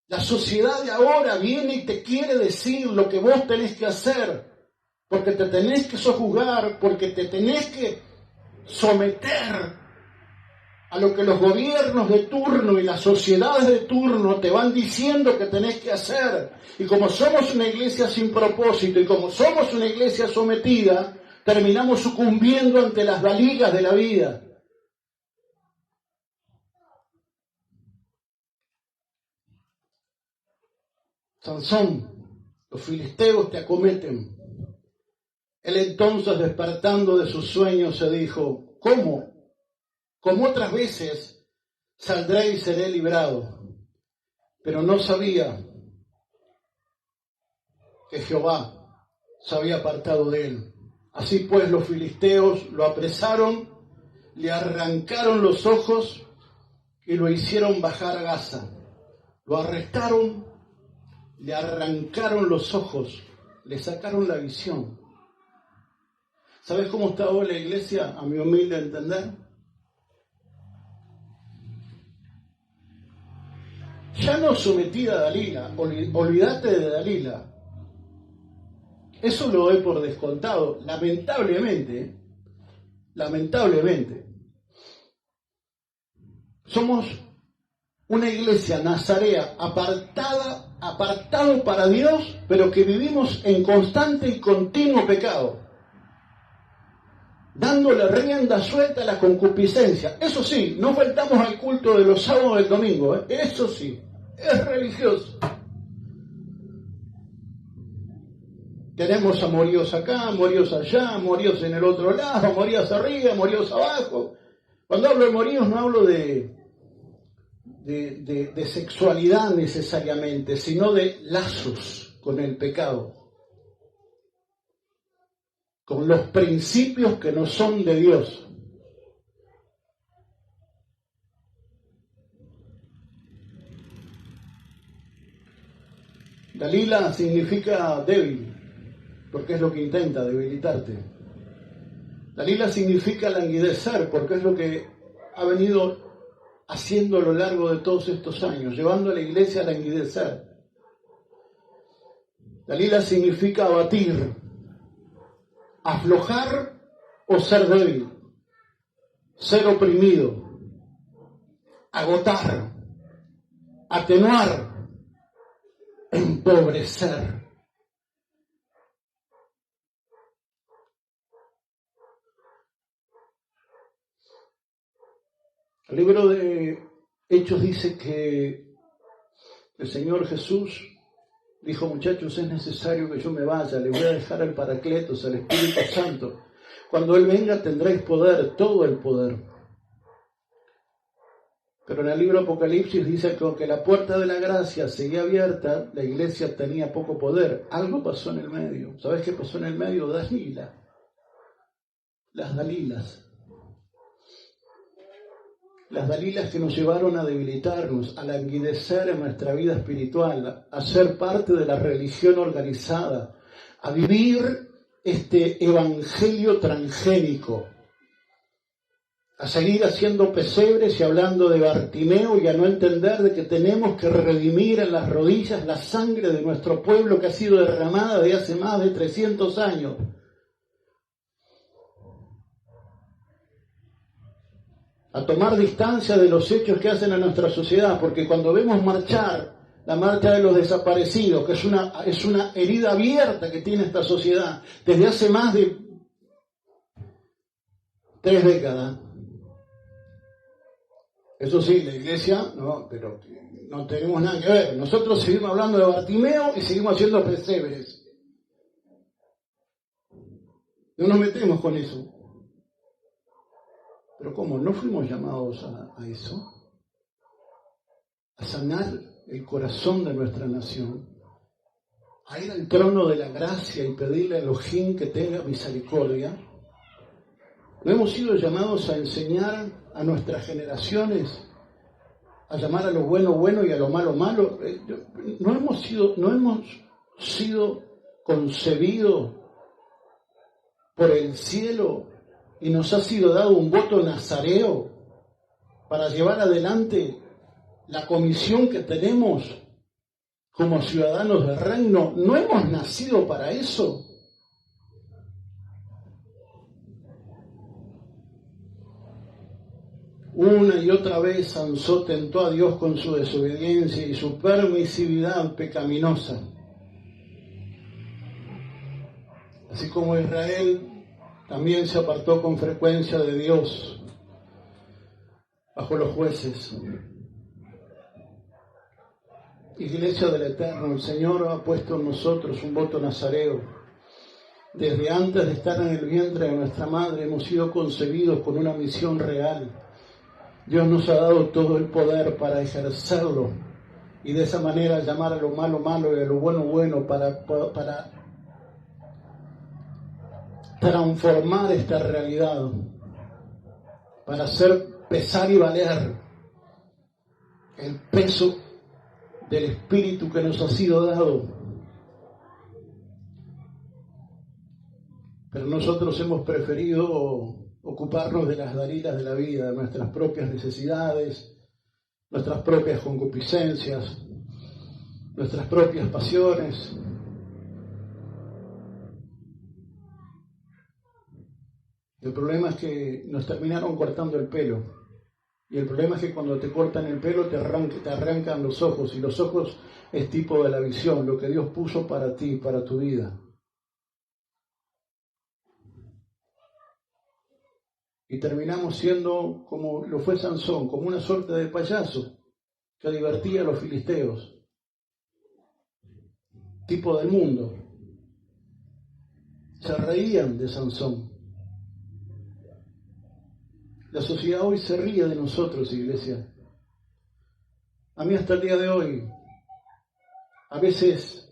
La sociedad de ahora viene y te quiere decir lo que vos tenés que hacer, porque te tenés que sojuzgar, porque te tenés que someter a lo que los gobiernos de turno y las sociedades de turno te van diciendo que tenés que hacer. Y como somos una iglesia sin propósito y como somos una iglesia sometida, terminamos sucumbiendo ante las Dalilas de la vida. Sansón, los filisteos te acometen. Él entonces, despertando de sus sueños, se dijo, ¿cómo? Como otras veces, saldré y seré librado. Pero no sabía que Jehová se había apartado de él. Así pues los filisteos lo apresaron, le arrancaron los ojos y lo hicieron bajar a Gaza. Lo arrestaron, le arrancaron los ojos, le sacaron la visión. ¿Sabes cómo está hoy la iglesia, a mi humilde entender? Ya no sometida a Dalila, olvídate de Dalila. Eso lo doy por descontado, lamentablemente. Somos una iglesia nazarea apartado para Dios, pero que vivimos en constante y continuo pecado, dándole rienda suelta a la concupiscencia. Eso sí, no faltamos al culto de los sábados y el domingo, eso sí, es religioso. Tenemos amoríos acá, amoríos allá, amoríos en el otro lado, amoríos arriba, amoríos abajo. Cuando hablo de amoríos no hablo de sexualidad necesariamente, sino de lazos con el pecado, con los principios que no son de Dios. Dalila significa débil, porque es lo que intenta, debilitarte. Dalila significa languidecer, porque es lo que ha venido haciendo a lo largo de todos estos años, llevando a la iglesia a languidecer. Dalila significa abatir, aflojar o ser débil, ser oprimido, agotar, atenuar, empobrecer. El libro de Hechos dice que el Señor Jesús dijo: muchachos, es necesario que yo me vaya, le voy a dejar al Paracletos, al Espíritu Santo. Cuando Él venga tendréis poder, todo el poder. Pero en el libro Apocalipsis dice que aunque la puerta de la gracia seguía abierta, la iglesia tenía poco poder. Algo pasó en el medio. ¿Sabes qué pasó en el medio? Dalila. Las Dalilas. Las Dalilas que nos llevaron a debilitarnos, a languidecer en nuestra vida espiritual, a ser parte de la religión organizada, a vivir este evangelio transgénico, a seguir haciendo pesebres y hablando de Bartimeo y a no entender de que tenemos que redimir en las rodillas la sangre de nuestro pueblo que ha sido derramada de hace más de 300 años. A tomar distancia de los hechos que hacen a nuestra sociedad, porque cuando vemos marchar la marcha de los desaparecidos, que es una herida abierta que tiene esta sociedad desde hace más de 3 décadas. Eso sí, la iglesia, no, pero no tenemos nada que ver. Nosotros seguimos hablando de Bartimeo y seguimos haciendo pesebres. No nos metemos con eso. Pero ¿cómo? ¿No fuimos llamados a eso? A sanar el corazón de nuestra nación, a ir al trono de la gracia y pedirle a Elohim que tenga misericordia. ¿No hemos sido llamados a enseñar a nuestras generaciones a llamar a lo bueno bueno y a lo malo malo? ¿No hemos sido concebidos por el cielo y nos ha sido dado un voto nazareo para llevar adelante la comisión que tenemos como ciudadanos del reino? ¿No hemos nacido para eso? Una y otra vez Sansón tentó a Dios con su desobediencia y su permisividad pecaminosa. Así como Israel también se apartó con frecuencia de Dios bajo los jueces. Iglesia del Eterno, el Señor ha puesto en nosotros un voto nazareo. Desde antes de estar en el vientre de nuestra madre hemos sido concebidos con una misión real. Dios nos ha dado todo el poder para ejercerlo y de esa manera llamar a lo malo malo y a lo bueno bueno para transformar esta realidad, para hacer pesar y valer el peso del Espíritu que nos ha sido dado. Pero nosotros hemos preferido ocuparnos de las dalilas de la vida, de nuestras propias necesidades, nuestras propias concupiscencias, nuestras propias pasiones. El problema es que nos terminaron cortando el pelo. Y el problema es que cuando te cortan el pelo te arrancan los ojos. Y los ojos es tipo de la visión, lo que Dios puso para ti, para tu vida. Y terminamos siendo como lo fue Sansón, como una suerte de payaso que divertía a los filisteos. Tipo del mundo. Se reían de Sansón. La sociedad hoy se ríe de nosotros, iglesia. A mí hasta el día de hoy, a veces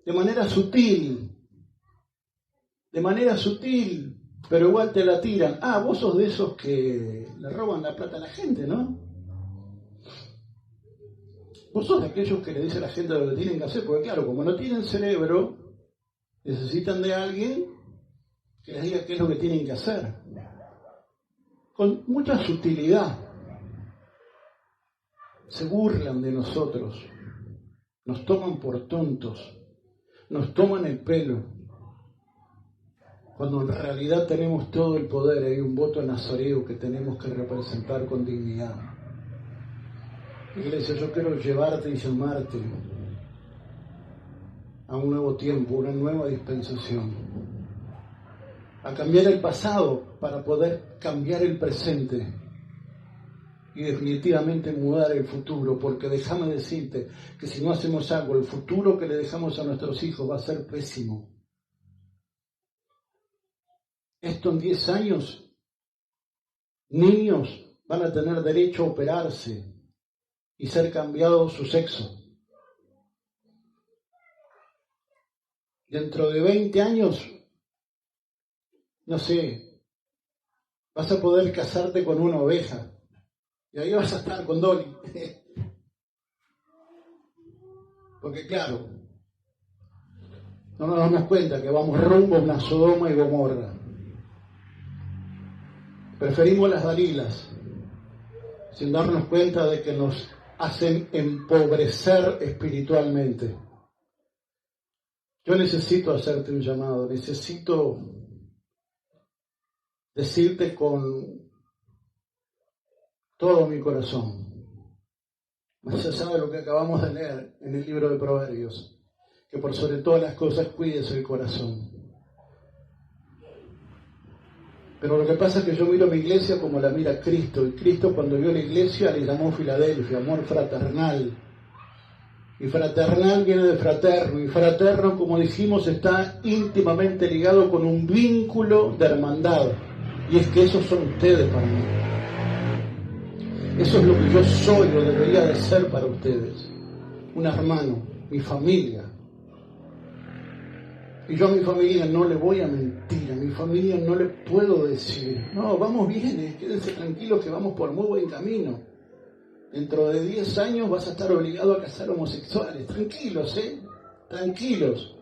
de manera sutil, pero igual te la tiran. Ah, vos sos de esos que le roban la plata a la gente, ¿no? Vos sos de aquellos que le dicen a la gente lo que tienen que hacer, porque claro, como no tienen cerebro, necesitan de alguien que les diga qué es lo que tienen que hacer. Con mucha sutilidad se burlan de nosotros, nos toman por tontos, nos toman el pelo, cuando en realidad tenemos todo el poder. Hay un voto nazareo que tenemos que representar con dignidad. Iglesia, yo quiero llevarte y llamarte a un nuevo tiempo, una nueva dispensación, a cambiar el pasado para poder cambiar el presente y definitivamente mudar el futuro, porque déjame decirte que si no hacemos algo, el futuro que le dejamos a nuestros hijos va a ser pésimo. Esto en 10 años, niños van a tener derecho a operarse y ser cambiado su sexo. Dentro de 20 años, no sé, vas a poder casarte con una oveja y ahí vas a estar con Dolly. Porque claro, no nos damos cuenta que vamos rumbo a una Sodoma y Gomorra. Preferimos las Dalilas sin darnos cuenta de que nos hacen empobrecer espiritualmente. Yo necesito hacerte un llamado, necesito decirte con todo mi corazón, más allá de lo que acabamos de leer en el libro de Proverbios, que por sobre todas las cosas cuides el corazón. Pero lo que pasa es que yo miro a mi iglesia como la mira Cristo, y Cristo cuando vio a la iglesia le llamó Filadelfia, amor fraternal. Y fraternal viene de fraterno, y fraterno, como dijimos, está íntimamente ligado con un vínculo de hermandad. Y es que esos son ustedes para mí. Eso es lo que yo soy o debería de ser para ustedes. Un hermano, mi familia. Y yo a mi familia no le voy a mentir, a mi familia no le puedo decir, no, vamos bien, quédense tranquilos que vamos por muy buen camino. Dentro de 10 años vas a estar obligado a casar homosexuales. Tranquilos, tranquilos.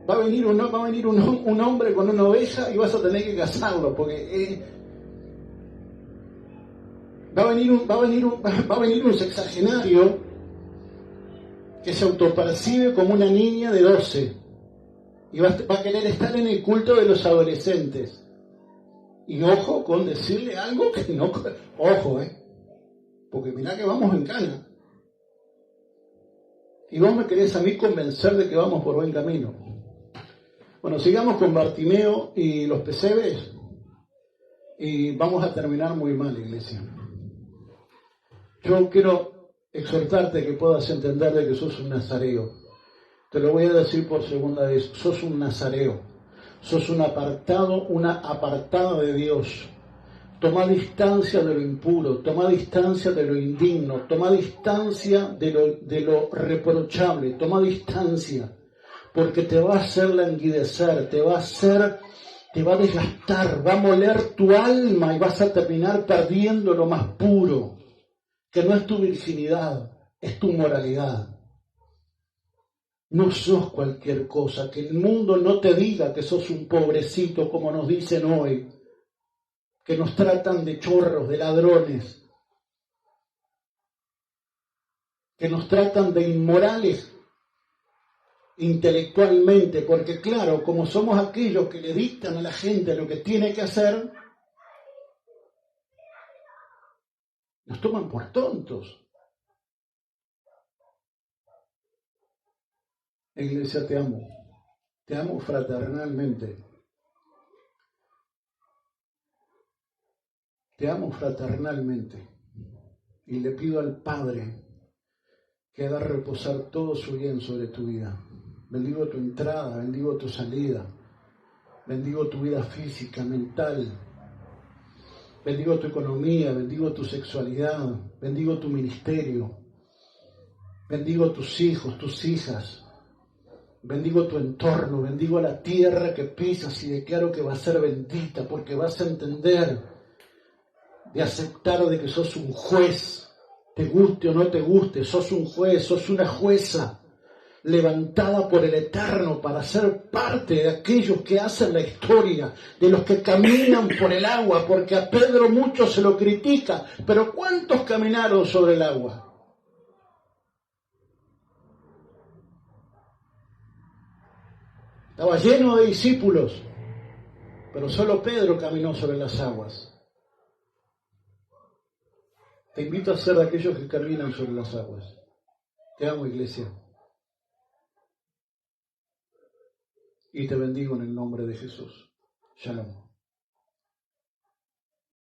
Va a venir un hombre con una oveja y vas a tener que casarlo, porque va a venir un sexagenario que se autopercibe como una niña de 12 y va a querer estar en el culto de los adolescentes. Y ojo con decirle algo que no... Ojo, porque mirá que vamos en cana. Y vos me querés a mí convencer de que vamos por buen camino. Bueno, sigamos con Bartimeo y los pesebres y vamos a terminar muy mal, iglesia. Yo quiero exhortarte que puedas entender de que sos un nazareo. Te lo voy a decir por segunda vez, sos un nazareo. Sos una apartada de Dios. Toma distancia de lo impuro, toma distancia de lo indigno, toma distancia de lo reprochable, toma distancia. porque te va a hacer languidecer, te va a desgastar, va a moler tu alma y vas a terminar perdiendo lo más puro, que no es tu virginidad, es tu moralidad. No sos cualquier cosa, que el mundo no te diga que sos un pobrecito como nos dicen hoy, que nos tratan de chorros, de ladrones, que nos tratan de inmorales intelectualmente, porque claro, como somos aquellos que le dictan a la gente lo que tiene que hacer, nos toman por tontos. Iglesia, te amo fraternalmente, te amo fraternalmente y le pido al Padre que haga reposar todo su bien sobre tu vida. Bendigo tu entrada, bendigo tu salida, bendigo tu vida física, mental, bendigo tu economía, bendigo tu sexualidad, bendigo tu ministerio, bendigo tus hijos, tus hijas, bendigo tu entorno, bendigo la tierra que pisas y declaro que va a ser bendita porque vas a entender de aceptar de que sos un juez, te guste o no te guste, sos un juez, sos una jueza levantada por el Eterno para ser parte de aquellos que hacen la historia, de los que caminan por el agua, porque a Pedro mucho se lo critica, pero ¿cuántos caminaron sobre el agua? Estaba lleno de discípulos, pero solo Pedro caminó sobre las aguas. Te invito a ser de aquellos que caminan sobre las aguas. Te amo, iglesia. Y te bendigo en el nombre de Jesús. Shalom.